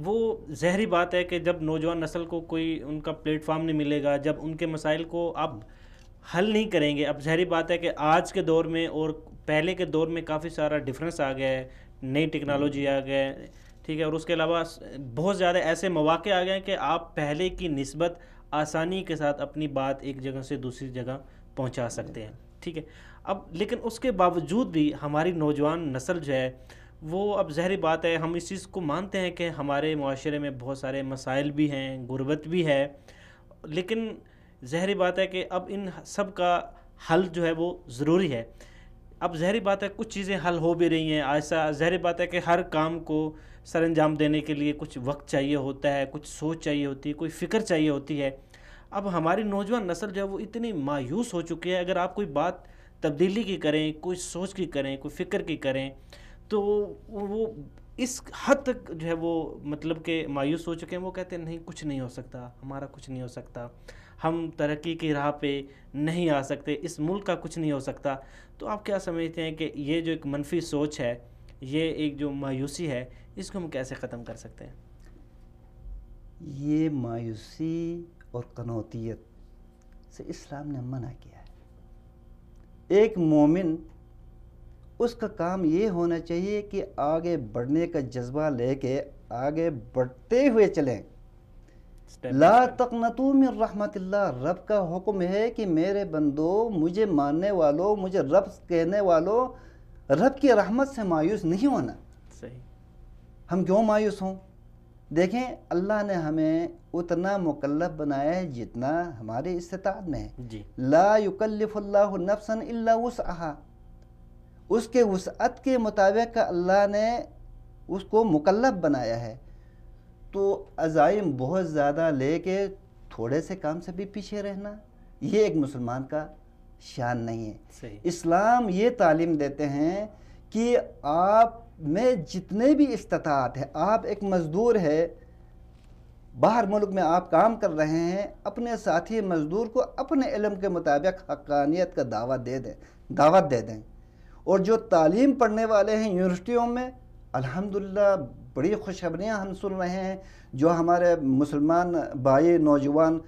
وہ ظاہری بات ہے کہ جب نوجوان نسل کو کوئی ان کا پلیٹ فارم نہیں ملے گا، جب ان کے مسائل کو آپ حل نہیں کریں گے، اب ظاہری بات ہے کہ آج کے دور میں اور پہلے کے دور میں کافی سارا ڈفرینس آ گیا ہے، نئی ٹیکنالوجی آ گیا ہے، ٹھیک ہے، اور اس کے علاوہ بہت زیادہ ایسے مواقع آ گئے ہیں کہ آپ پہلے کی نسبت آسانی کے ساتھ اپنی بات ایک جگہ سے دوسری جگہ پہنچا سکتے ہیں، ٹھیک ہے. اب لیکن اس کے باوجود بھی ہماری نوجوان نسل جو ہے وہ، اب ظاہری بات ہے ہم اس چیز کو مانتے ہیں کہ ہمارے معاشرے میں بہت سارے مسائل بھی ہیں، غربت بھی ہے، لیکن ظاہری بات ہے کہ اب ان سب کا حل جو ہے وہ ضروری ہے. اب ظاہری بات ہے کچھ چیزیں حل ہو بھی رہی ہیں ایسا، ظاہری بات ہے کہ ہر کام کو سر انجام دینے کے لیے کچھ وقت چاہیے ہوتا ہے، کچھ سوچ چاہیے ہوتی ہے، کوئی فکر چاہیے ہوتی ہے. اب ہماری نوجوان نسل جو ہے وہ اتنی مایوس ہو چکی ہے، اگر آپ کوئی بات تبدیلی کی کریں، کوئی سوچ کی کریں، کوئی فکر کی کریں، تو وہ اس حد تک جو ہے وہ مطلب کہ مایوس ہو چکے ہیں. وہ کہتے ہیں نہیں کچھ نہیں ہو سکتا، ہمارا کچھ نہیں ہو سکتا، ہم ترقی کی راہ پہ نہیں آ سکتے، اس ملک کا کچھ نہیں ہو سکتا. تو آپ کیا سمجھتے ہیں کہ یہ جو ایک منفی سوچ ہے، یہ ایک جو مایوسی ہے، اس کو ہم کیسے ختم کر سکتے ہیں؟ یہ مایوسی اور قنوطیت سے اسلام نے منع کیا ہے. ایک مومن اس کا کام یہ ہونا چاہیے کہ آگے بڑھنے کا جذبہ لے کے آگے بڑھتے ہوئے چلیں. لا تقنطوا من رحمت اللہ، رب کا حکم ہے کہ میرے بندو، مجھے ماننے والوں، مجھے رب کہنے والوں، رب کی رحمت سے مایوس نہیں ہونا. صحیح. ہم کیوں مایوس ہوں؟ دیکھیں اللہ نے ہمیں اتنا مکلف بنایا ہے جتنا ہماری استطاعت میں ہے. جی. لا یکلف اللہ نفسا الا وسعها، اس کے وسعت کے مطابق اللہ نے اس کو مکلف بنایا ہے. تو عزائم بہت زیادہ لے کے تھوڑے سے کام سے بھی پیچھے رہنا، یہ ایک مسلمان کا شان نہیں ہے. صحیح. اسلام یہ تعلیم دیتے ہیں کہ آپ میں جتنے بھی استطاعت ہے، آپ ایک مزدور ہے، باہر ملک میں آپ کام کر رہے ہیں، اپنے ساتھی مزدور کو اپنے علم کے مطابق حقانیت کا دعوت دے دیں. اور جو تعلیم پڑھنے والے ہیں یونیورسٹیوں میں، الحمدللہ بڑی خوشخبریاں ہم سن رہے ہیں. جو ہمارے مسلمان بھائی نوجوان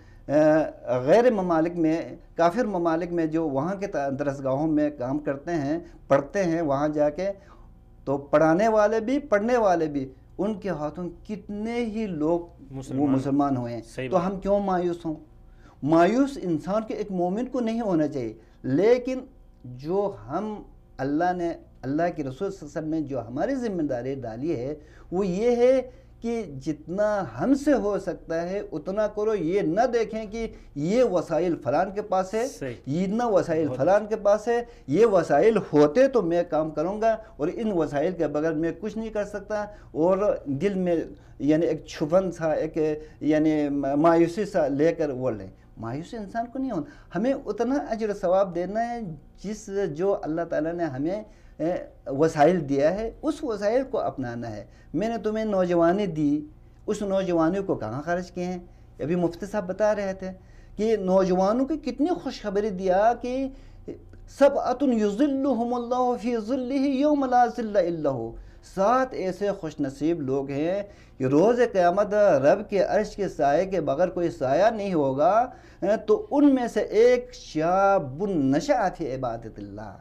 غیر ممالک میں، کافر ممالک میں، جو وہاں کے درسگاہوں میں کام کرتے ہیں، پڑھتے ہیں وہاں جا کے، تو پڑھانے والے بھی پڑھنے والے بھی، ان کے ہاتھوں کتنے ہی لوگ مسلمان ہوئے ہیں. تو ہم کیوں مایوس ہوں؟ مایوس انسان کے ایک مومن کو نہیں ہونا چاہیے. لیکن جو ہم اللہ کے رسول صلی اللہ علیہ وسلم نے جو ہماری ذمہ داری ڈالی ہے، وہ یہ ہے کہ جتنا ہم سے ہو سکتا ہے اتنا کرو. یہ نہ دیکھیں کہ یہ وسائل فلان کے پاس ہے، اتنا وسائل فلان کے پاس ہے، یہ وسائل ہوتے تو میں کام کروں گا، اور ان وسائل کے بغیر میں کچھ نہیں کر سکتا. اور دل میں یعنی ایک چھپن سا، ایک یعنی مایوسی سا لے کر وہ لیں. مایوسی انسان کو نہیں ہونا. ہمیں اتنا اجر ثواب دینا ہے جو اللہ تعالیٰ نے ہمیں وسائل دیا ہے، اس وسائل کو اپنانا ہے. میں نے تمہیں نوجوانی دی، اس نوجوانی کو کہاں خرچ کیے ہیں؟ ابھی مفتی صاحب بتا رہے تھے کہ نوجوانوں کی کتنی خوشخبری دیا کہ سبعۃ یظلھم اللہ فی ظلہ یوم لا ظل الا ہو. 7 ایسے خوش نصیب لوگ ہیں کہ روز قیامت رب کے عرش کے سائے کے بغیر کوئی سایہ نہیں ہوگا. تو ان میں سے ایک شاب نشأ فی عبادت اللہ،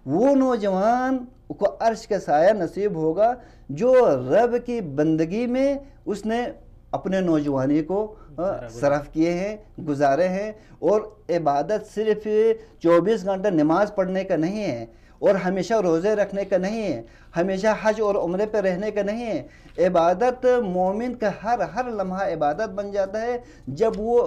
وہ نوجوان کو عرش کا سایہ نصیب ہوگا جو رب کی بندگی میں اس نے اپنے نوجوانی کو صرف کیے ہیں، گزارے ہیں. اور عبادت صرف 24 گھنٹہ نماز پڑھنے کا نہیں ہے، اور ہمیشہ روزے رکھنے کا نہیں ہے، ہمیشہ حج اور عمرے پہ رہنے کا نہیں ہے. عبادت مومن کا ہر لمحہ عبادت بن جاتا ہے جب وہ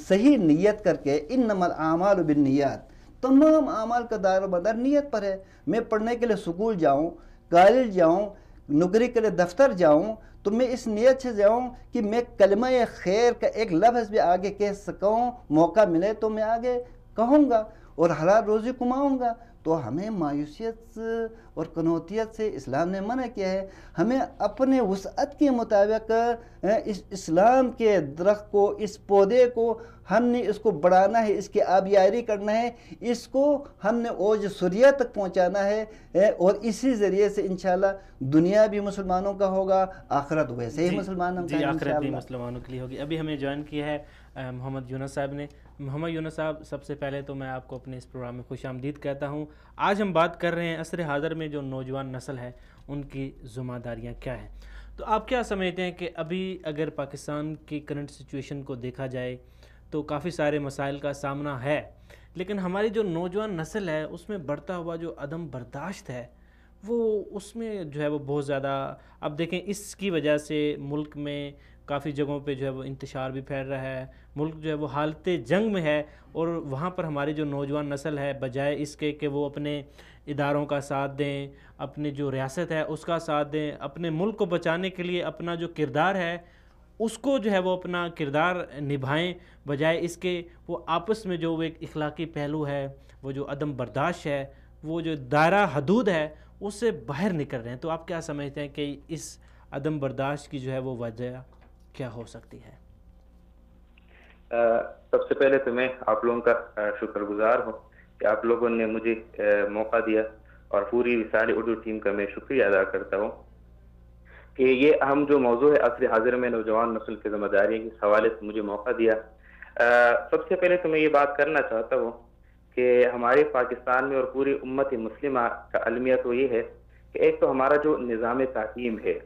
صحیح نیت کر کے، انما الاعمال بالنیات، تمام اعمال کا دار و مدار نیت پر ہے. میں پڑھنے کے لیے سکول جاؤں، کالج جاؤں، نوکری کے لیے دفتر جاؤں، تو میں اس نیت سے جاؤں کہ میں کلمہ خیر کا ایک لفظ بھی آگے کہہ سکوں، موقع ملے تو میں آگے کہوں گا اور حلال روزی کماؤں گا. تو ہمیں مایوسیت اور قنوطیت سے اسلام نے منع کیا ہے. ہمیں اپنے وسعت کے مطابق اس اسلام کے درخت کو، اس پودے کو ہم نے اس کو بڑھانا ہے، اس کی آبیاری کرنا ہے، اس کو ہم نے اوج سریہ تک پہنچانا ہے، اور اسی ذریعے سے انشاءاللہ دنیا بھی مسلمانوں کا ہوگا، آخرت ویسے ہی مسلمانوں کا جی، ہے آخرت بھی انشاءاللہ. مسلمانوں کے لیے ہوگی. ابھی ہمیں جوائن کیا ہے محمد یونس صاحب نے. محمد یونس صاحب، سب سے پہلے تو میں آپ کو اپنے اس پروگرام میں خوش آمدید کہتا ہوں. آج ہم بات کر رہے ہیں عصر حاضر میں جو نوجوان نسل ہے ان کی ذمہ داریاں کیا ہیں. تو آپ کیا سمجھتے ہیں کہ ابھی اگر پاکستان کی کرنٹ سچویشن کو دیکھا جائے تو کافی سارے مسائل کا سامنا ہے، لیکن ہماری جو نوجوان نسل ہے اس میں بڑھتا ہوا جو عدم برداشت ہے وہ اس میں جو ہے وہ بہت زیادہ، اب دیکھیں اس کی وجہ سے ملک میں کافی جگہوں پہ جو ہے وہ انتشار بھی پھیل رہا ہے. ملک جو ہے وہ حالت جنگ میں ہے، اور وہاں پر ہماری جو نوجوان نسل ہے بجائے اس کے کہ وہ اپنے اداروں کا ساتھ دیں، اپنی جو ریاست ہے اس کا ساتھ دیں، اپنے ملک کو بچانے کے لیے اپنا جو کردار ہے اس کو جو ہے وہ اپنا کردار نبھائیں، بجائے اس کے وہ آپس میں جو وہ ایک اخلاقی پہلو ہے، وہ جو عدم برداشت ہے، وہ جو دائرہ حدود ہے اس سے باہر نکل رہے ہیں. تو آپ کیا سمجھتے ہیں کہ اس عدم برداشت کی جو ہے وہ وجہ کیا ہو سکتی ہے؟ سب سے پہلے تو میں آپ لوگوں کا شکر گزار ہوں کہ آپ لوگوں نے مجھے موقع دیا، اور پوری وصال اردو ٹیم کا میں شکریہ ادا کرتا ہوں کہ یہ اہم جو موضوع ہے عصر حاضر میں نوجوان نسل کی ذمہ داری کے حوالے سے مجھے موقع دیا. سب سے پہلے تو میں یہ بات کرنا چاہتا ہوں کہ ہمارے پاکستان میں اور پوری امت مسلمہ کا المیہ تو یہ ہے کہ ایک تو ہمارا جو نظام تعلیم ہے،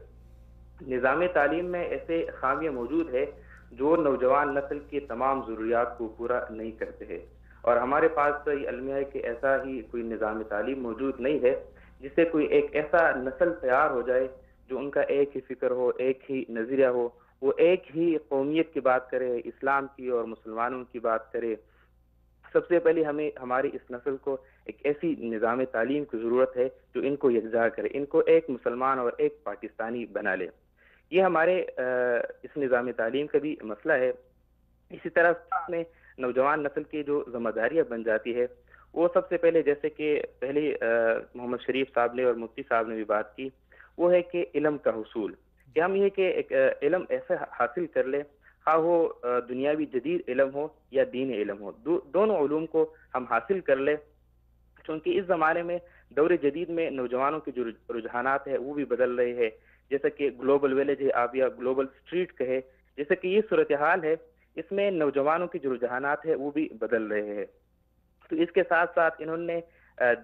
نظام تعلیم میں ایسے خامیاں موجود ہے جو نوجوان نسل کی تمام ضروریات کو پورا نہیں کرتے ہیں. اور ہمارے پاس یہ المیہ ہے کہ ایسا ہی کوئی نظام تعلیم موجود نہیں ہے جس سے کوئی ایک ایسا نسل تیار ہو جائے جو ان کا ایک ہی فکر ہو، ایک ہی نظریہ ہو، وہ ایک ہی قومیت کی بات کرے، اسلام کی اور مسلمانوں کی بات کرے. سب سے پہلے ہمیں ہماری اس نسل کو ایک ایسی نظام تعلیم کی ضرورت ہے جو ان کو یکجا کرے، ان کو ایک مسلمان اور ایک پاکستانی بنا لے. یہ ہمارے اس نظام تعلیم کا بھی مسئلہ ہے. اسی طرح میں نوجوان نسل کی جو ذمہ داریاں بن جاتی ہے وہ سب سے پہلے، جیسے کہ پہلے محمد شریف صاحب نے اور مفتی صاحب نے بھی بات کی، وہ ہے کہ علم کا حصول، کہ ہم یہ کہ ایک علم ایسے حاصل کر لیں، خواہ وہ دنیاوی جدید علم ہو یا دین علم ہو، دونوں علوم کو ہم حاصل کر لیں. چونکہ اس زمانے میں دور جدید میں نوجوانوں کے جو رجحانات ہیں وہ بھی بدل رہے ہیں، جیسا کہ گلوبل ویلیج ہے آپ یا گلوبل اسٹریٹ کہے، جیسا کہ یہ صورتحال ہے، اس میں نوجوانوں کے جو رجحانات ہیں وہ بھی بدل رہے ہیں. تو اس کے ساتھ ساتھ انہوں نے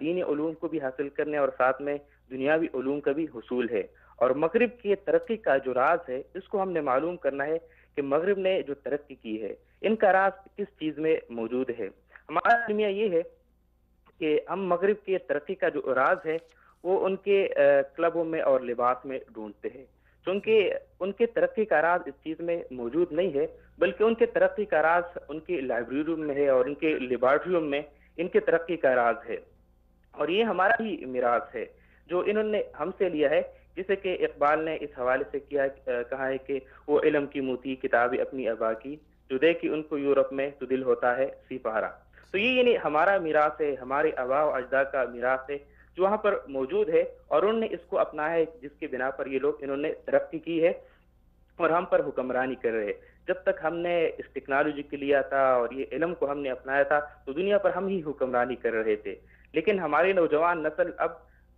دینی علوم کو بھی حاصل کرنے اور ساتھ میں دنیاوی علوم کا بھی حصول ہے. اور مغرب کی ترقی کا جو راز ہے اس کو ہم نے معلوم کرنا ہے کہ مغرب نے جو ترقی کی ہے ان کا راز کس چیز میں موجود ہے. ہمارا المیہ یہ ہے کہ ہم مغرب کی ترقی کا جو راز ہے وہ ان کے کلبوں میں اور لباس میں ڈھونڈتے ہیں، چونکہ ان کے ترقی کا راز اس چیز میں موجود نہیں ہے، بلکہ ان کے ترقی کا راز ان کی لائبریریوں میں ہے اور ان کے لیبارٹریوں میں ان کے ترقی کا راز ہے. اور یہ ہمارا ہی میراث ہے جو انہوں نے ہم سے لیا ہے، جسے کہ اقبال نے اس حوالے سے کہا ہے کہ وہ علم کی موتی کتاب اپنی ابا کی، جو دیکھی ان کو یورپ میں تو دل ہوتا ہے سپاہرا. تو یہ یعنی ہمارا میراث ہے، ہمارے آباء و اجداد کا میراث ہے جو وہاں پر موجود ہے، اور انہوں نے اس کو اپنایا ہے، جس کے بنا پر یہ لوگ انہوں نے ترقی کی ہے اور ہم پر حکمرانی کر رہے. جب تک ہم نے اس ٹیکنالوجی کے لیا تھا اور یہ علم کو ہم نے اپنایا تھا تو دنیا پر ہم ہی حکمرانی کر رہے تھے، لیکن ہماری نوجوان نسل اب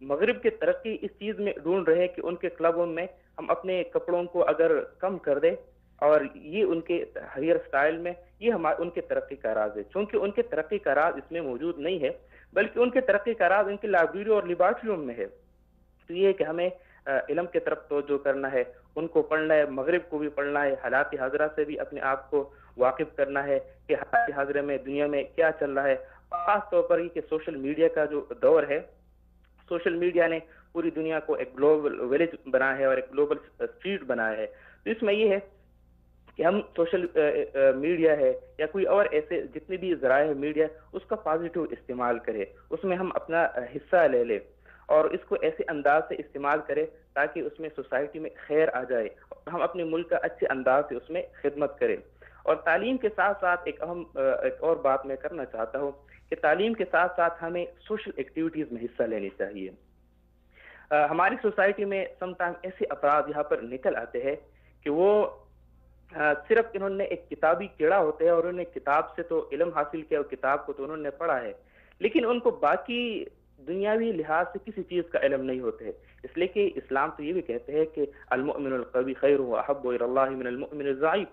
مغرب کی ترقی اس چیز میں ڈھونڈ رہے کہ ان کے کلبوں میں ہم اپنے کپڑوں کو اگر کم کر دیں، اور یہ ان کے ہیئر سٹائل میں یہ ان کے ترقی کا راز ہے. چونکہ ان کے ترقی کا راز اس میں موجود نہیں ہے، بلکہ ان کے ترقی کا راز ان کی لائبریریوں اور لیبارٹریوں میں ہے. تو یہ ہے کہ ہمیں علم کی طرف توجہ کرنا ہے، ان کو پڑھنا ہے، مغرب کو بھی پڑھنا ہے، حالات حاضرہ سے بھی اپنے آپ کو واقف کرنا ہے کہ حالات حاضرہ میں دنیا میں کیا چل رہا ہے. خاص طور پر یہ کہ سوشل میڈیا کا جو دور ہے، سوشل میڈیا نے پوری دنیا کو ایک گلوبل ویلیج بنایا ہے اور ایک گلوبل اسٹریٹ بنایا ہے. تو اس میں یہ ہے کہ ہم سوشل میڈیا ہے یا کوئی اور ایسے جتنے بھی ذرائع ہے میڈیا، اس کا پازیٹیو استعمال کرے، اس میں ہم اپنا حصہ لے لیں اور اس کو ایسے انداز سے استعمال کرے تاکہ اس میں سوسائٹی میں خیر آ جائے اور ہم اپنے ملک کا اچھے انداز سے اس میں خدمت کریں. اور تعلیم کے ساتھ ساتھ ایک اور بات میں کرنا چاہتا ہوں کہ تعلیم کے ساتھ ساتھ ہمیں سوشل ایکٹیویٹیز میں حصہ لینی چاہیے. ہماری سوسائٹی میں سم ٹائم ایسے افراد یہاں پر نکل آتے ہیں کہ وہ صرف انہوں نے ایک کتابی کیڑا ہوتے ہیں اور انہوں نے کتاب سے تو علم حاصل کیا اور کتاب کو تو انہوں نے پڑھا ہے، لیکن ان کو باقی دنیاوی لحاظ سے کسی چیز کا علم نہیں ہوتے ہے. اس لیے کہ اسلام تو یہ بھی کہتے ہیں کہ المؤمن القوی خیر واحب الی اللہ من المؤمن الضعیف.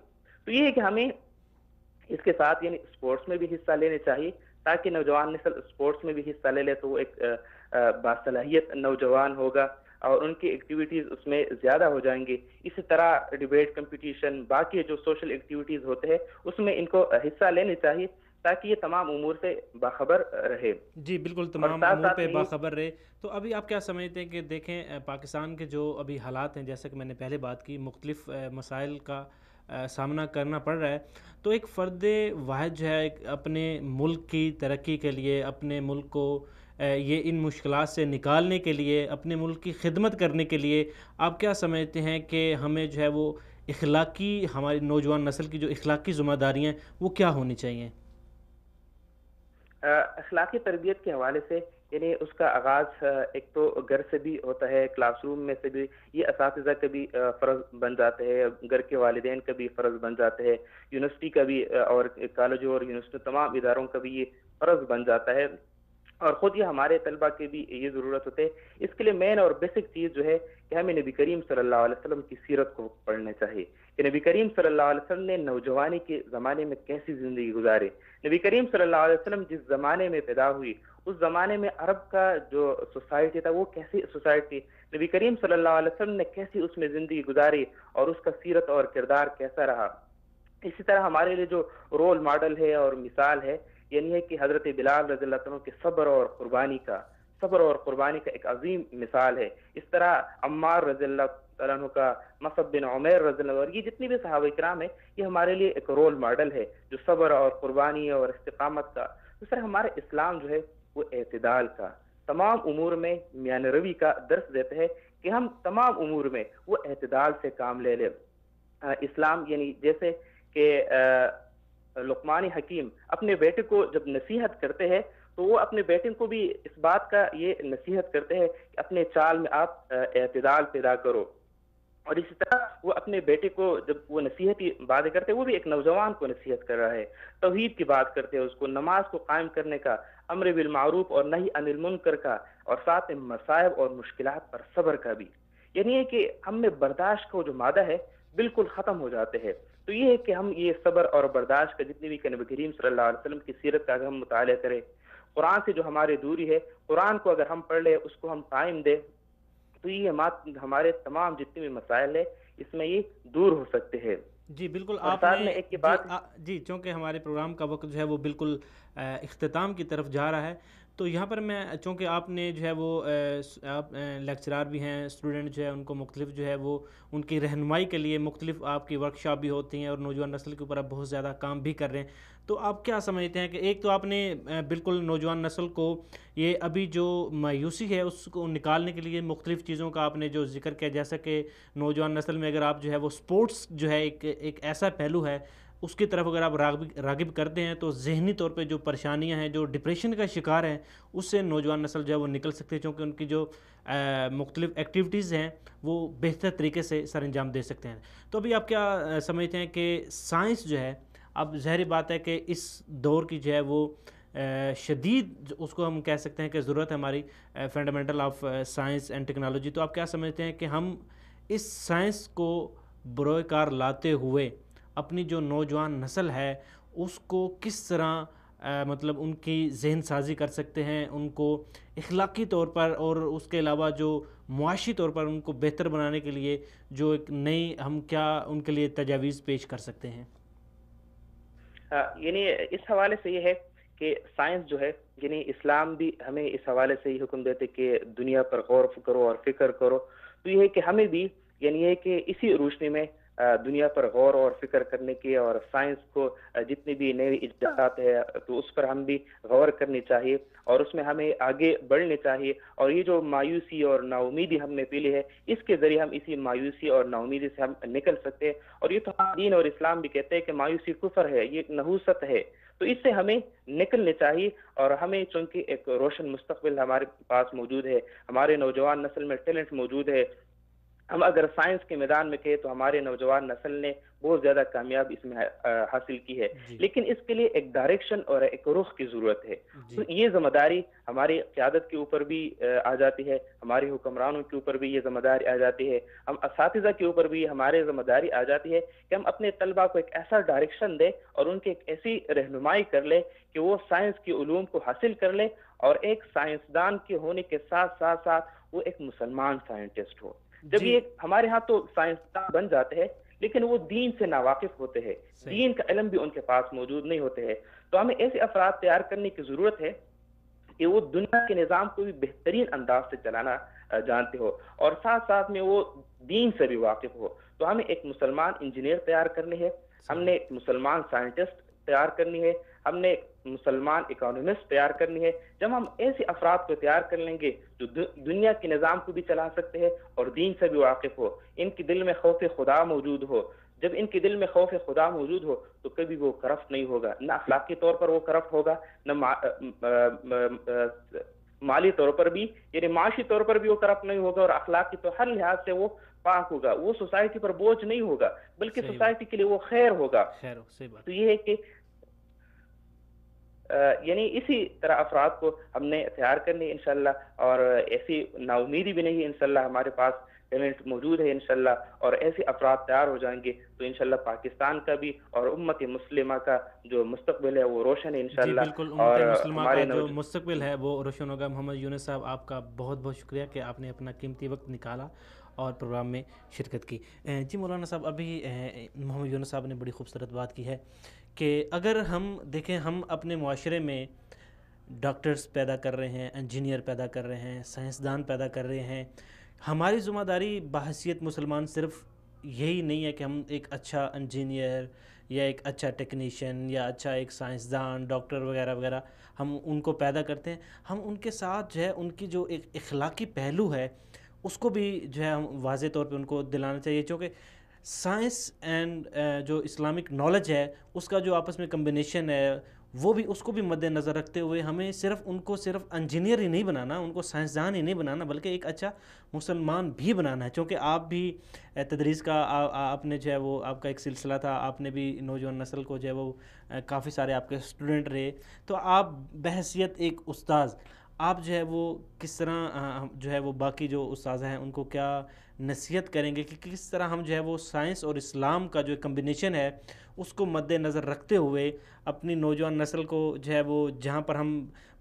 تو یہ ہے کہ ہمیں اس کے ساتھ یعنی اسپورٹس میں بھی حصہ لینے چاہیے تاکہ نوجوان نسل اسپورٹس میں بھی حصہ لے لے تو وہ ایک باصلاحیت نوجوان ہوگا اور ان کی ایکٹیویٹیز اس میں زیادہ ہو جائیں گی. اسی طرح ڈیبیٹ کمپٹیشن، باقی جو سوشل ایکٹیویٹیز ہوتے ہیں اس میں ان کو حصہ لینے چاہیے تاکہ یہ تمام امور سے باخبر رہے. جی بالکل، تمام امور پہ باخبر رہے. تو ابھی آپ کیا سمجھتے ہیں کہ دیکھیں پاکستان کے جو ابھی حالات ہیں، جیسا کہ میں نے پہلے بات کی، مختلف مسائل کا سامنا کرنا پڑ رہا ہے، تو ایک فرد واحد جو ہے اپنے ملک کی ترقی کے لیے، اپنے ملک کو یہ ان مشکلات سے نکالنے کے لیے، اپنے ملک کی خدمت کرنے کے لیے آپ کیا سمجھتے ہیں کہ ہمیں جو ہے وہ اخلاقی، ہماری نوجوان نسل کی جو اخلاقی ذمہ داریاں وہ کیا ہونی چاہیے؟ اخلاقی تربیت کے حوالے سے یعنی اس کا آغاز ایک تو گھر سے بھی ہوتا ہے، کلاس روم میں سے بھی یہ اساتذہ کا بھی فرض بن جاتے ہیں، گھر کے والدین کا بھی فرض بن جاتے ہیں، یونیورسٹی کا بھی اور کالجوں اور یونیورسٹی تمام اداروں کا بھی یہ فرض بن جاتا ہے، اور خود یہ ہمارے طلبہ کی بھی یہ ضرورت ہوتے ہے. اس کے لیے مین اور بیسک چیز جو ہے کہ ہمیں نبی کریم صلی اللہ علیہ وسلم کی سیرت کو پڑھنا چاہیے کہ نبی کریم صلی اللہ علیہ وسلم نے نوجوانی کے زمانے میں کیسی زندگی گزارے. نبی کریم صلی اللہ علیہ وسلم جس زمانے میں پیدا ہوئی اس زمانے میں عرب کا جو سوسائٹی تھا وہ کیسی سوسائٹی، نبی کریم صلی اللہ علیہ وسلم نے کیسی اس میں زندگی گزاری اور اس کا سیرت اور کردار کیسا رہا. اسی طرح ہمارے لیے جو رول ماڈل ہے اور مثال ہے یعنی ہے کہ حضرت بلال رضی اللہ عنہ کے صبر اور قربانی کا ایک عظیم مثال ہے. اس طرح عمار رضی اللہ عنہ کا، مصعب بن عمیر رضی اللہ عنہ، اور یہ جتنی بھی صحابہ کرام ہیں یہ ہمارے لیے ایک رول ماڈل ہے جو صبر اور قربانی اور استقامت کا. اس طرح ہمارا اسلام جو ہے وہ اعتدال کا، تمام امور میں میان روی کا درس دیتا ہے کہ ہم تمام امور میں وہ اعتدال سے کام لے لیں. اسلام یعنی جیسے کہ لقمان حکیم اپنے بیٹے کو جب نصیحت کرتے ہیں تو وہ اپنے بیٹے کو بھی اس بات کا یہ نصیحت کرتے ہیں کہ اپنے چال میں آپ اعتدال پیدا کرو. اور اسی طرح وہ اپنے بیٹے کو جب وہ نصیحتی باتیں کرتے ہیں وہ بھی ایک نوجوان کو نصیحت کر رہا ہے، توحید کی بات کرتے ہیں، اس کو نماز کو قائم کرنے کا، امر بالمعروف اور نہی عن المنکر کا، اور ساتھ میں مصائب اور مشکلات پر صبر کا بھی. یعنی ہے کہ ہم میں برداشت کا جو مادہ ہے بالکل ختم ہو جاتے ہیں. تو یہ ہے کہ ہم یہ صبر اور برداشت کا جتنی بھی کہ نبی کریم صلی اللہ علیہ وسلم کی سیرت کا اگر ہم مطالعہ کریں، قرآن سے جو ہماری دوری ہے، قرآن کو اگر ہم پڑھ لیں، اس کو ہم ٹائم دیں، تو یہ ہمارے تمام جتنے بھی مسائل ہیں اس میں یہ دور ہو سکتے ہیں. جی بالکل. آپ نے ایک بات جی چونکہ ہمارے پروگرام کا وقت جو ہے وہ بالکل اختتام کی طرف جا رہا ہے، تو یہاں پر میں چونکہ آپ نے جو ہے وہ آپ لیکچرار بھی ہیں، اسٹوڈنٹ جو ہے ان کو مختلف جو ہے وہ ان کی رہنمائی کے لیے مختلف آپ کی ورکشاپ بھی ہوتی ہیں اور نوجوان نسل کے اوپر آپ بہت زیادہ کام بھی کر رہے ہیں. تو آپ کیا سمجھتے ہیں کہ ایک تو آپ نے بالکل نوجوان نسل کو یہ ابھی جو مایوسی ہے اس کو نکالنے کے لیے مختلف چیزوں کا آپ نے جو ذکر کیا، جیسا کہ نوجوان نسل میں اگر آپ جو ہے وہ سپورٹس جو ہے ایک ایسا پہلو ہے اس کی طرف اگر آپ راغب کرتے ہیں تو ذہنی طور پہ جو پریشانیاں ہیں، جو ڈپریشن کا شکار ہیں، اس سے نوجوان نسل جو ہے وہ نکل سکتے ہیں، چونکہ ان کی جو مختلف ایکٹیویٹیز ہیں وہ بہتر طریقے سے سر انجام دے سکتے ہیں. تو ابھی آپ کیا سمجھتے ہیں کہ سائنس جو ہے، اب ظاہری بات ہے کہ اس دور کی جو ہے وہ شدید اس کو ہم کہہ سکتے ہیں کہ ضرورت ہے ہماری fundamental of science and technology. تو آپ کیا سمجھتے ہیں کہ ہم اس سائنس کو بروئے کار لاتے ہوئے اپنی جو نوجوان نسل ہے اس کو کس طرح مطلب ان کی ذہن سازی کر سکتے ہیں، ان کو اخلاقی طور پر اور اس کے علاوہ جو معاشی طور پر ان کو بہتر بنانے کے لیے جو ایک نئی ہم کیا ان کے لیے تجاویز پیش کر سکتے ہیں؟ یعنی اس حوالے سے یہ ہے کہ سائنس جو ہے، یعنی اسلام بھی ہمیں اس حوالے سے یہ حکم دیتے کہ دنیا پر غور کرو اور فکر کرو، تو یہ ہے کہ ہمیں بھی یعنی یہ کہ اسی روشنی میں دنیا پر غور اور فکر کرنے کی، اور سائنس کو جتنی بھی نئی ایجادات ہے تو اس پر ہم بھی غور کرنی چاہیے اور اس میں ہمیں آگے بڑھنے چاہیے. اور یہ جو مایوسی اور نا امیدی ہم نے پی لی ہے، اس کے ذریعے ہم اسی مایوسی اور نا امیدی سے ہم نکل سکتے ہیں. اور یہ تو دین اور اسلام بھی کہتے ہیں کہ مایوسی کفر ہے، یہ نحوست ہے، تو اس سے ہمیں نکلنے چاہیے. اور ہمیں چونکہ ایک روشن مستقبل ہمارے پاس موجود ہے، ہمارے نوجوان نسل میں ٹیلنٹ موجود ہے. ہم اگر سائنس کے میدان میں کہیں تو ہمارے نوجوان نسل نے بہت زیادہ کامیاب اس میں حاصل کی ہے، لیکن اس کے لیے ایک ڈائریکشن اور ایک رخ کی ضرورت ہے. تو یہ ذمہ داری ہماری قیادت کے اوپر بھی آ جاتی ہے، ہمارے حکمرانوں کے اوپر بھی یہ ذمہ داری آ جاتی ہے، ہم اساتذہ کے اوپر بھی ہمارے ذمہ داری آ جاتی ہے کہ ہم اپنے طلبہ کو ایک ایسا ڈائریکشن دیں اور ان کی ایک ایسی رہنمائی کر لیں کہ وہ سائنس کی علوم کو حاصل کر لیں اور ایک سائنسدان کے ہونے کے ساتھ ساتھ وہ ایک مسلمان سائنٹسٹ ہو. جب یہ ہمارے ہاں تو سائنسدان بن جاتے ہیں لیکن وہ دین سے ناواقف ہوتے ہیں، دین کا علم بھی ان کے پاس موجود نہیں ہوتے ہیں. تو ہمیں ایسے افراد تیار کرنے کی ضرورت ہے کہ وہ دنیا کے نظام کو بھی بہترین انداز سے چلانا جانتے ہو اور ساتھ ساتھ میں وہ دین سے بھی واقف ہو. تو ہمیں ایک مسلمان انجینئر تیار کرنی ہے، ہم نے ایک مسلمان سائنٹسٹ تیار کرنی ہے، ہم نے مسلمان اکانومسٹ تیار کرنی ہے. جب ہم ایسے افراد کو تیار کر لیں گے جو دنیا کے نظام کو بھی چلا سکتے ہیں اور دین سے بھی واقف ہو، ان کے دل میں خوف خدا موجود ہو. جب ان کے دل میں خوف خدا موجود ہو تو کبھی وہ کرپٹ نہیں ہوگا، نہ اخلاقی طور پر وہ کرپٹ ہوگا، نہ مالی طور پر بھی یعنی معاشی طور پر بھی وہ کرپٹ نہیں ہوگا، اور اخلاقی تو ہر لحاظ سے وہ پاک ہوگا. وہ سوسائٹی پر بوجھ نہیں ہوگا بلکہ سوسائٹی کے لیے وہ خیر ہوگا. تو یہ ہے کہ یعنی اسی طرح افراد کو ہم نے تیار کرنی انشاءاللہ، اور ایسی نا امیدی بھی نہیں، انشاءاللہ ہمارے پاس ٹیلنٹ موجود ہے انشاءاللہ، اور ایسے افراد تیار ہو جائیں گے تو انشاءاللہ پاکستان کا بھی اور امت مسلمہ کا جو مستقبل ہے وہ روشن ہے انشاءاللہ. بالکل، امت مسلمہ کا جو مستقبل ہے وہ روشن ہوگا. محمد یونس صاحب، آپ کا بہت بہت شکریہ کہ آپ نے اپنا قیمتی وقت نکالا اور پروگرام میں شرکت کی. جی مولانا صاحب، ابھی محمد یونس صاحب نے بڑی خوبصورت بات کی ہے کہ اگر ہم دیکھیں، ہم اپنے معاشرے میں ڈاکٹرز پیدا کر رہے ہیں، انجینئر پیدا کر رہے ہیں، سائنسدان پیدا کر رہے ہیں. ہماری ذمہ داری بحیثیت مسلمان صرف یہی نہیں ہے کہ ہم ایک اچھا انجینئر یا ایک اچھا ٹیکنیشین یا اچھا ایک سائنسدان، ڈاکٹر وغیرہ وغیرہ ہم ان کو پیدا کرتے ہیں. ہم ان کے ساتھ جو ہے ان کی جو ایک اخلاقی پہلو ہے اس کو بھی جو ہے ہم واضح طور پہ ان کو دلانا چاہیے، چونکہ سائنس اینڈ جو اسلامک نالج ہے اس کا جو آپس میں کمبینیشن ہے وہ بھی اس کو بھی مد نظر رکھتے ہوئے ہمیں صرف ان کو صرف انجینئر ہی نہیں بنانا، ان کو سائنسدان ہی نہیں بنانا، بلکہ ایک اچھا مسلمان بھی بنانا ہے. چونکہ آپ بھی تدریس کا آپ نے جو ہے وہ آپ کا ایک سلسلہ تھا، آپ نے بھی نوجوان نسل کو جو ہے وہ کافی سارے آپ کے اسٹوڈنٹ رہے، تو آپ بحیثیت ایک استاذ آپ جو ہے وہ کس طرح جو ہے وہ باقی جو استاذ ہیں ان کو کیا نصیحت کریں گے کہ کس طرح ہم جو ہے وہ سائنس اور اسلام کا جو کمبینیشن ہے اس کو مد نظر رکھتے ہوئے اپنی نوجوان نسل کو جو ہے وہ جہاں پر ہم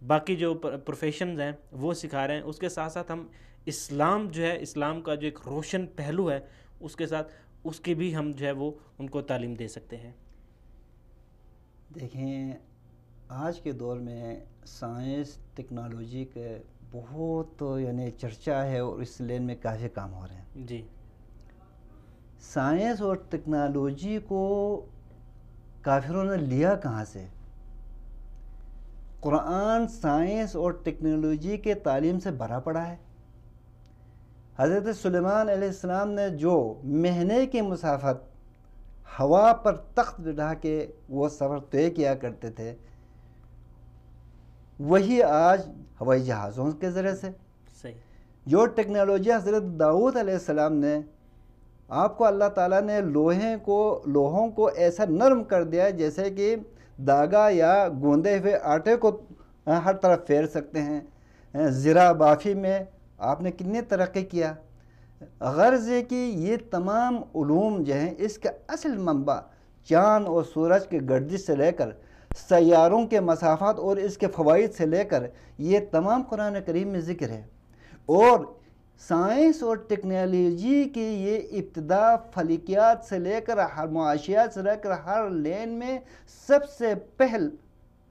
باقی جو پروفیشنز ہیں وہ سکھا رہے ہیں، اس کے ساتھ ساتھ ہم اسلام جو ہے، اسلام کا جو ایک روشن پہلو ہے اس کے ساتھ اس کی بھی ہم جو ہے وہ ان کو تعلیم دے سکتے ہیں. دیکھیں، آج کے دور میں سائنس ٹیکنالوجی کے بہت یعنی چرچا ہے اور اس لین میں کافی کام ہو رہے ہیں. جی، سائنس اور ٹیکنالوجی کو کافروں نے لیا کہاں سے؟ قرآن سائنس اور ٹیکنالوجی کے تعلیم سے بھرا پڑا ہے. حضرت سلیمان علیہ السلام نے جو مہینے کی مسافت ہوا پر تخت بٹھا کے وہ سفر طے کیا کرتے تھے، وہی آج ہوائی جہازوں کے ذریعے سے. صحیح. جو ٹیکنالوجی حضرت داؤد علیہ السلام نے، آپ کو اللہ تعالیٰ نے لوہوں کو ایسا نرم کر دیا جیسے کہ داغا یا گوندے ہوئے آٹے کو ہر طرف پھیر سکتے ہیں. زرہ بافی میں آپ نے کتنی ترقی کیا. غرض ہے کہ یہ تمام علوم جو ہیں اس کا اصل منبع چاند اور سورج کے گردش سے لے کر سیاروں کے مسافات اور اس کے فوائد سے لے کر یہ تمام قرآن کریم میں ذکر ہے۔ اور سائنس اور ٹیکنالوجی کی یہ ابتدا فلکیات سے لے کر ہر معاشیات سے لے کر ہر لین میں سب سے پہل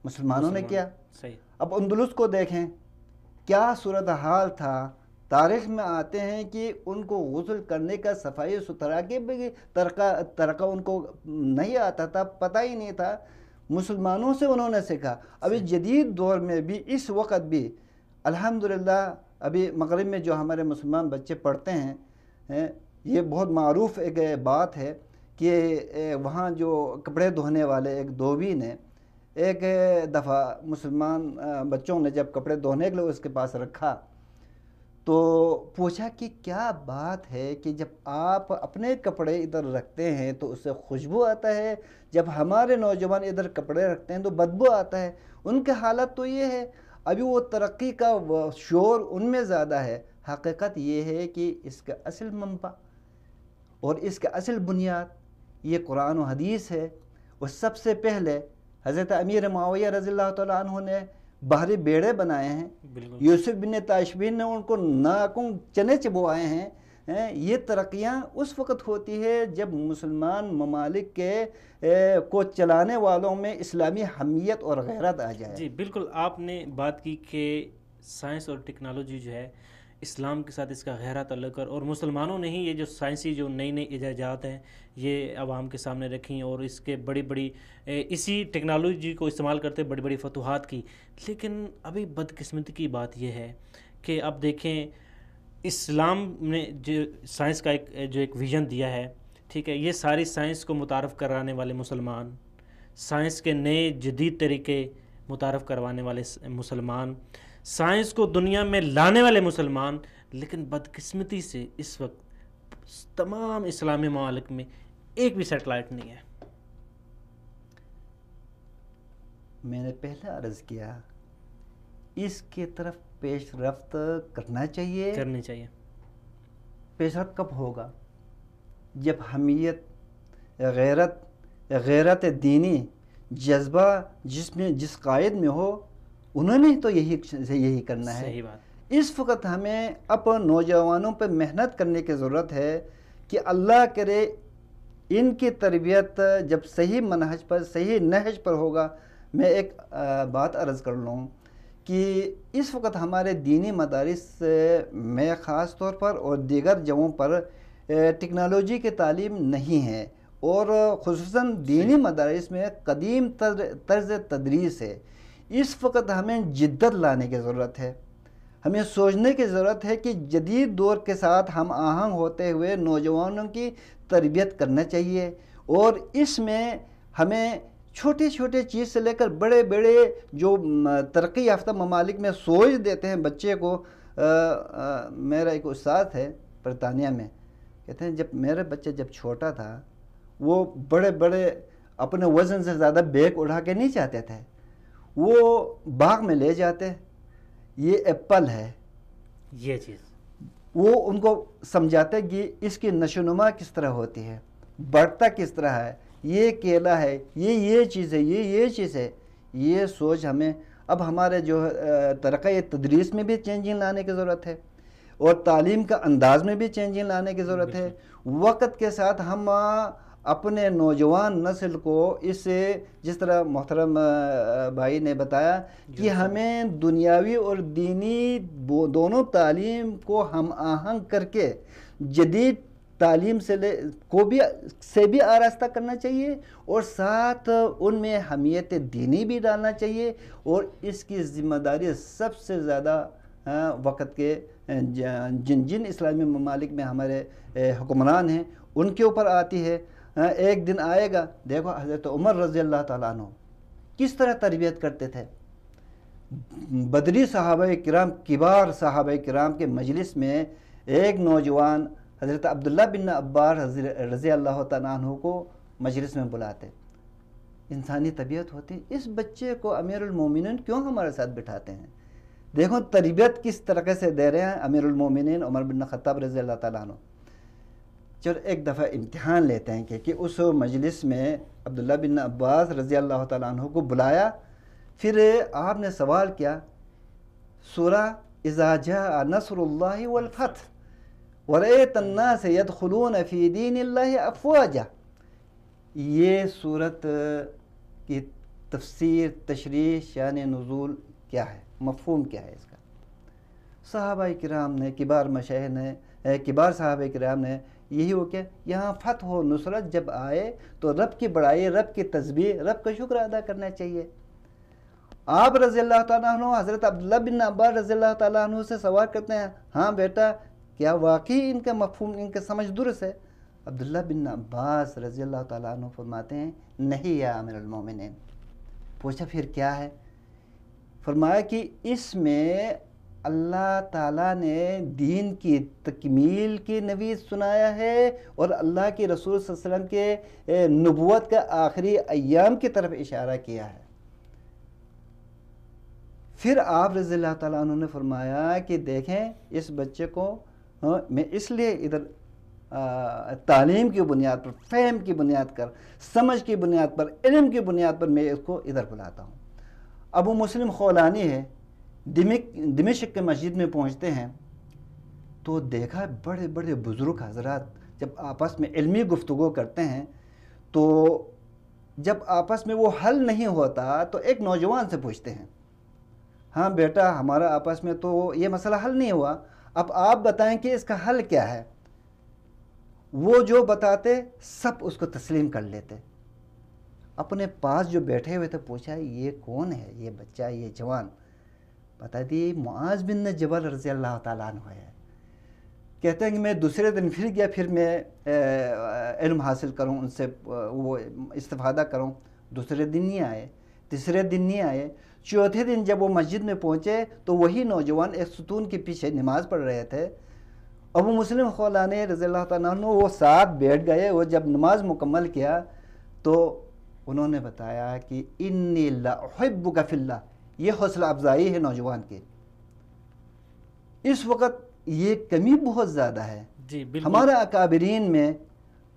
مسلمانوں نے کیا۔ صحیح۔ اب اندلس کو دیکھیں، کیا صورتحال تھا۔ تاریخ میں آتے ہیں کہ ان کو غسل کرنے کا صفائی ستھرا کے بھی طریقہ ان کو نہیں آتا تھا، پتہ ہی نہیں تھا، مسلمانوں سے انہوں نے سیکھا۔ ابھی جدید دور میں بھی اس وقت بھی الحمدللہ ابھی مغرب میں جو ہمارے مسلمان بچے پڑھتے ہیں، یہ بہت معروف ایک بات ہے کہ وہاں جو کپڑے دھونے والے ایک دھوبی نے ایک دفعہ مسلمان بچوں نے جب کپڑے دھونے کے لیے اس کے پاس رکھا تو پوچھا کہ کیا بات ہے کہ جب آپ اپنے کپڑے ادھر رکھتے ہیں تو اس سے خوشبو آتا ہے، جب ہمارے نوجوان ادھر کپڑے رکھتے ہیں تو بدبو آتا ہے۔ ان کے حالت تو یہ ہے، ابھی وہ ترقی کا شور ان میں زیادہ ہے۔ حقیقت یہ ہے کہ اس کا اصل منبع اور اس کا اصل بنیاد یہ قرآن و حدیث ہے۔ اور سب سے پہلے حضرت امیر معاویہ رضی اللہ تعالیٰ عنہ نے بحری بیڑے بنائے ہیں، یوسف بن تاشفین نے ان کو ناکوں چنے چبوائے ہیں۔ یہ ترقیاں اس وقت ہوتی ہے جب مسلمان ممالک کے کو چلانے والوں میں اسلامی حمیت اور غیرت آ جائے۔ جی بالکل، آپ نے بات کی کہ سائنس اور ٹیکنالوجی جو ہے اسلام کے ساتھ اس کا گہرا تعلق ہے، اور مسلمانوں نے ہی یہ جو سائنسی جو نئی نئی ایجادات ہیں یہ عوام کے سامنے رکھیں اور اس کے بڑی اسی ٹیکنالوجی کو استعمال کرتے بڑی بڑی فتوحات کی۔ لیکن ابھی بدقسمتی کی بات یہ ہے کہ اب دیکھیں اسلام نے جو سائنس کا ایک ویژن دیا ہے، ٹھیک ہے، یہ ساری سائنس کو متعارف کرانے والے مسلمان، سائنس کے نئے جدید طریقے متعارف کروانے والے مسلمان، سائنس کو دنیا میں لانے والے مسلمان، لیکن بدقسمتی سے اس وقت تمام اسلامی ممالک میں ایک بھی سیٹلائٹ نہیں ہے۔ میں نے پہلے عرض کیا اس کی طرف پیش رفت کرنا چاہیے۔ پیش رفت کب ہوگا؟ جب حمیت، غیرت دینی جذبہ جس قائد میں ہو، انہوں نے تو یہی کرنا ہے۔ صحیح بات۔ اس وقت ہمیں اپنے نوجوانوں پہ محنت کرنے کی ضرورت ہے کہ اللہ کرے ان کی تربیت جب صحیح منہج پر، صحیح نہج پر ہوگا۔ میں ایک بات عرض کر لوں کہ اس وقت ہمارے دینی مدارس میں خاص طور پر اور دیگر جگہوں پر ٹیکنالوجی کی تعلیم نہیں ہے، اور خصوصاً دینی مدارس میں قدیم طرز تدریس ہے۔ اس وقت ہمیں جدت لانے کی ضرورت ہے، ہمیں سوچنے کی ضرورت ہے کہ جدید دور کے ساتھ ہم آہنگ ہوتے ہوئے نوجوانوں کی تربیت کرنا چاہیے، اور اس میں ہمیں چھوٹے چھوٹے چیز سے لے کر بڑے بڑے جو ترقی یافتہ ممالک میں سوچ دیتے ہیں بچے کو۔ میرا ایک استاد ہے برطانیہ میں، کہتے ہیں جب میرے بچے جب چھوٹا تھا وہ بڑے بڑے اپنے وزن سے زیادہ بیگ اٹھا کے نہیں چاہتے تھے، وہ باغ میں لے جاتے، یہ ایپل ہے، یہ چیز وہ ان کو سمجھاتے کہ اس کی نشوونما کس طرح ہوتی ہے، بڑھتا کس طرح ہے، یہ کیلا ہے، یہ چیز ہے، یہ چیز ہے۔ یہ سوچ ہمیں اب ہمارے جو ترقی تدریس میں بھی چینجنگ لانے کی ضرورت ہے، اور تعلیم کا انداز میں بھی چینجنگ لانے کی ضرورت ہے۔ وقت کے ساتھ ہم اپنے نوجوان نسل کو اس سے، جس طرح محترم بھائی نے بتایا کہ ہمیں دنیاوی اور دینی دونوں تعلیم کو ہم آہنگ کر کے جدید تعلیم سے بھی آراستہ کرنا چاہیے، اور ساتھ ان میں حمیت دینی بھی ڈالنا چاہیے، اور اس کی ذمہ داری سب سے زیادہ وقت کے جن اسلامی ممالک میں ہمارے حکمران ہیں ان کے اوپر آتی ہے۔ ایک دن آئے گا، دیکھو حضرت عمر رضی اللہ تعالیٰ عنہ کس طرح تربیت کرتے تھے۔ بدری صحابہ کرام، کبار صحابہ کرام کے مجلس میں ایک نوجوان حضرت عبداللہ بن عباس رضی اللہ تعالیٰ عنہ کو مجلس میں بلاتے، انسانی طبیعت ہوتی، اس بچے کو امیر المومنین کیوں ہمارے ساتھ بٹھاتے ہیں؟ دیکھو تربیت کس طرح سے دے رہے ہیں امیر المومنین عمر بن خطاب رضی اللہ تعالیٰ عنہ۔ چلو ایک دفعہ امتحان لیتے ہیں کہ اس مجلس میں عبداللہ بن عباس رضی اللہ تعالیٰ عنہ کو بلایا، پھر آپ نے سوال کیا سورہ اذا جاء نصر اللہ والفتح ورأیت الناس يدخلون فی دین اللہ افواجا، یہ صورت کی تفسیر، تشریح، شان نزول کیا ہے، مفہوم کیا ہے اس کا؟ صحابہ کرام نے، کبار مشائخ نے، کبار صحابہ کرام نے یہی ہو کہ یہاں فتح و نصرت جب آئے تو رب کی بڑائی، رب کی تسبیح، رب کا شکر ادا کرنا چاہیے۔ آپ رضی اللہ تعالیٰ عنہ حضرت عبداللہ بن عباس رضی اللہ تعالیٰ عنہ سے سوال کرتے ہیں، ہاں بیٹا کیا واقعی ان کا مفہوم، ان کا سمجھ درست ہے؟ عبداللہ بن عباس رضی اللہ تعالیٰ عنہ فرماتے ہیں نہیں یا امیر المومنین۔ پوچھا پھر کیا ہے؟ فرمایا کہ اس میں اللہ تعالیٰ نے دین کی تکمیل کی نوید سنایا ہے اور اللہ کے رسول صلی اللہ علیہ وسلم کے نبوت کا آخری ایام کی طرف اشارہ کیا ہے۔ پھر آپ رضی اللہ تعالیٰ عنہ نے فرمایا کہ دیکھیں اس بچے کو میں اس لیے ادھر تعلیم کی بنیاد پر، فہم کی بنیاد پر، سمجھ کی بنیاد پر، علم کی بنیاد پر میں اس کو ادھر بلاتا ہوں۔ ابو مسلم خولانی ہے، دمشق کے مسجد میں پہنچتے ہیں تو دیکھا بڑے بڑے بزرگ حضرات جب آپس میں علمی گفتگو کرتے ہیں تو جب آپس میں وہ حل نہیں ہوتا تو ایک نوجوان سے پوچھتے ہیں، ہاں بیٹا ہمارا آپس میں تو یہ مسئلہ حل نہیں ہوا، اب آپ بتائیں کہ اس کا حل کیا ہے؟ وہ جو بتاتے سب اس کو تسلیم کر لیتے۔ اپنے پاس جو بیٹھے ہوئے تھے پوچھا یہ کون ہے، یہ بچہ، یہ جوان؟ بتا دی معاذ بن جبل رضی اللہ تعالیٰ عنہ ہے۔ کہتے ہیں کہ میں دوسرے دن پھر گیا، پھر میں علم حاصل کروں، ان سے وہ استفادہ کروں۔ دوسرے دن نہیں آئے، تیسرے دن نہیں آئے، چوتھے دن جب وہ مسجد میں پہنچے تو وہی نوجوان ایک ستون کے پیچھے نماز پڑھ رہے تھے۔ ابو مسلم خولانی رضی اللہ تعالیٰ عنہ وہ ساتھ بیٹھ گئے، وہ جب نماز مکمل کیا تو انہوں نے بتایا کہ انی لأحبک فی اللہ، یہ حوصلہ افزائی ہے نوجوان کی۔ اس وقت یہ کمی بہت زیادہ ہے جی بالکل، ہمارے اکابرین میں،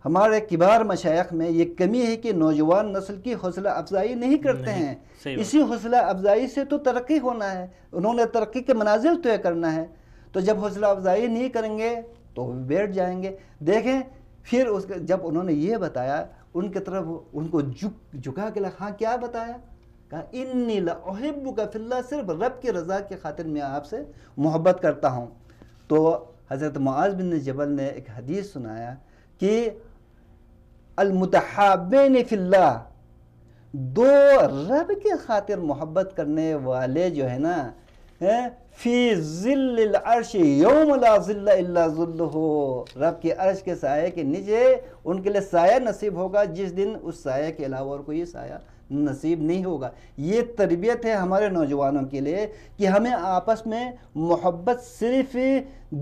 ہمارے کبار مشائخ میں یہ کمی ہے کہ نوجوان نسل کی حوصلہ افزائی نہیں کرتے ہیں۔ اسی حوصلہ افزائی سے تو ترقی ہونا ہے، انہوں نے ترقی کے منازل طے کرنا ہے، تو جب حوصلہ افزائی نہیں کریں گے تو بیٹھ جائیں گے۔ دیکھیں پھر جب انہوں نے یہ بتایا ان کی طرف ان کو جھکا کے ہاں کیا بتایا؟ کہا انی لأحبک فی اللہ، صرف رب کی رضا کی خاطر میں آپ سے محبت کرتا ہوں۔ تو حضرت معاذ بن جبل نے ایک حدیث سنایا کہ المتحابین فی اللہ، دو رب کی خاطر محبت کرنے والے جو ہے نا، فی ظل العرش یوم لا ظل الا ظلہ، رب کے عرش کے سائے کے نیچے ان کے لیے سایہ نصیب ہوگا جس دن اس سایہ کے علاوہ اور کوئی سایہ نصیب نہیں ہوگا۔ یہ تربیت ہے ہمارے نوجوانوں کے لیے کہ ہمیں آپس میں محبت صرف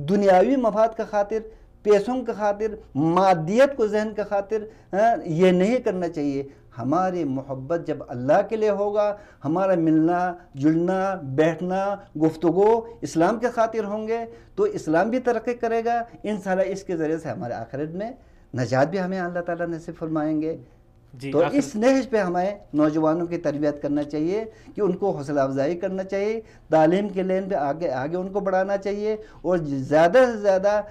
دنیاوی مفاد کا خاطر، پیسوں کا خاطر، مادیت کو ذہن کا خاطر یہ نہیں کرنا چاہیے۔ ہماری محبت جب اللہ کے لیے ہوگا، ہمارا ملنا جلنا بیٹھنا گفتگو اسلام کے خاطر ہوں گے تو اسلام بھی ترقی کرے گا انشاءاللہ۔ اس کے ذریعے سے ہمارے آخرت میں نجات بھی ہمیں اللہ تعالیٰ نصیب فرمائیں گے۔ تو اس نہج پہ ہمیں نوجوانوں کی تربیت کرنا چاہیے کہ ان کو حوصلہ افزائی کرنا چاہیے، تعلیم کے لین پہ آگے آگے ان کو بڑھانا چاہیے، اور زیادہ سے زیادہ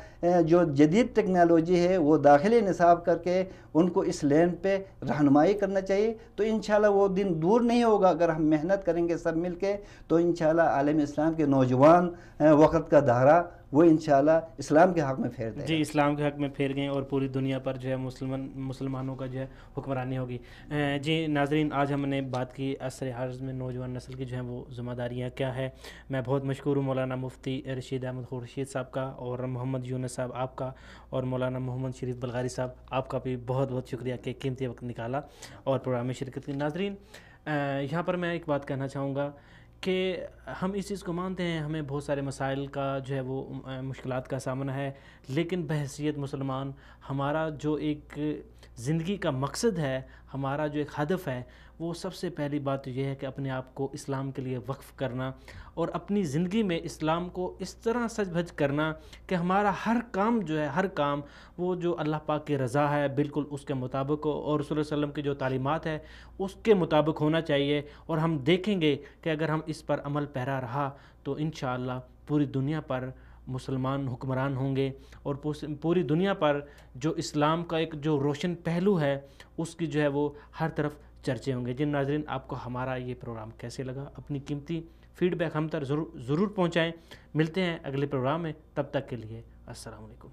جو جدید ٹیکنالوجی ہے وہ داخلی نصاب کر کے ان کو اس لین پہ رہنمائی کرنا چاہیے۔ تو انشاءاللہ وہ دن دور نہیں ہوگا، اگر ہم محنت کریں گے سب مل کے تو انشاءاللہ عالم اسلام کے نوجوان وقت کا دھارا وہ انشاءاللہ اسلام کے حق میں پھیر دیں گے۔ جی اسلام کے حق میں پھیر گئے اور پوری دنیا پر جو ہے مسلمانوں کا جو ہے حکمرانی ہوگی۔ جی ناظرین، آج ہم نے بات کی عصر حاضر میں نوجوان نسل کی جو ہیں وہ ذمہ داریاں کیا ہے۔ میں بہت مشکور ہوں مولانا مفتی رشید احمد خورشید صاحب کا، اور محمد یونس صاحب آپ کا، اور مولانا محمد شریف بلغاری صاحب آپ کا بھی بہت بہت شکریہ کہ قیمتی وقت نکالا اور پروگرام میں شرکت کی۔ ناظرین، یہاں پر میں ایک بات کہنا چاہوں گا کہ ہم اس چیز کو مانتے ہیں، ہمیں بہت سارے مسائل کا جو ہے وہ مشکلات کا سامنا ہے، لیکن بحیثیت مسلمان ہمارا جو ایک زندگی کا مقصد ہے، ہمارا جو ایک ہدف ہے وہ سب سے پہلی بات یہ ہے کہ اپنے آپ کو اسلام کے لیے وقف کرنا اور اپنی زندگی میں اسلام کو اس طرح سج بھج کرنا کہ ہمارا ہر کام جو ہے، ہر کام وہ جو اللہ پاک کی رضا ہے بالکل اس کے مطابق ہو، اور رسول اللہ علیہ وسلم کی جو تعلیمات ہے اس کے مطابق ہونا چاہیے. اور ہم دیکھیں گے کہ اگر ہم اس پر عمل پیرا رہا تو انشاءاللہ پوری دنیا پر مسلمان حکمران ہوں گے، اور پوری دنیا پر جو اسلام کا ایک جو روشن پہلو ہے اس کی جو ہے وہ ہر طرف چرچے ہوں گے. جن ناظرین، آپ کو ہمارا یہ پروگرام کیسے لگا؟ اپنی قیمتی فیڈ بیک ہم تک ضرور پہنچائیں. ملتے ہیں اگلے پروگرام میں، تب تک کے لیے السلام علیکم.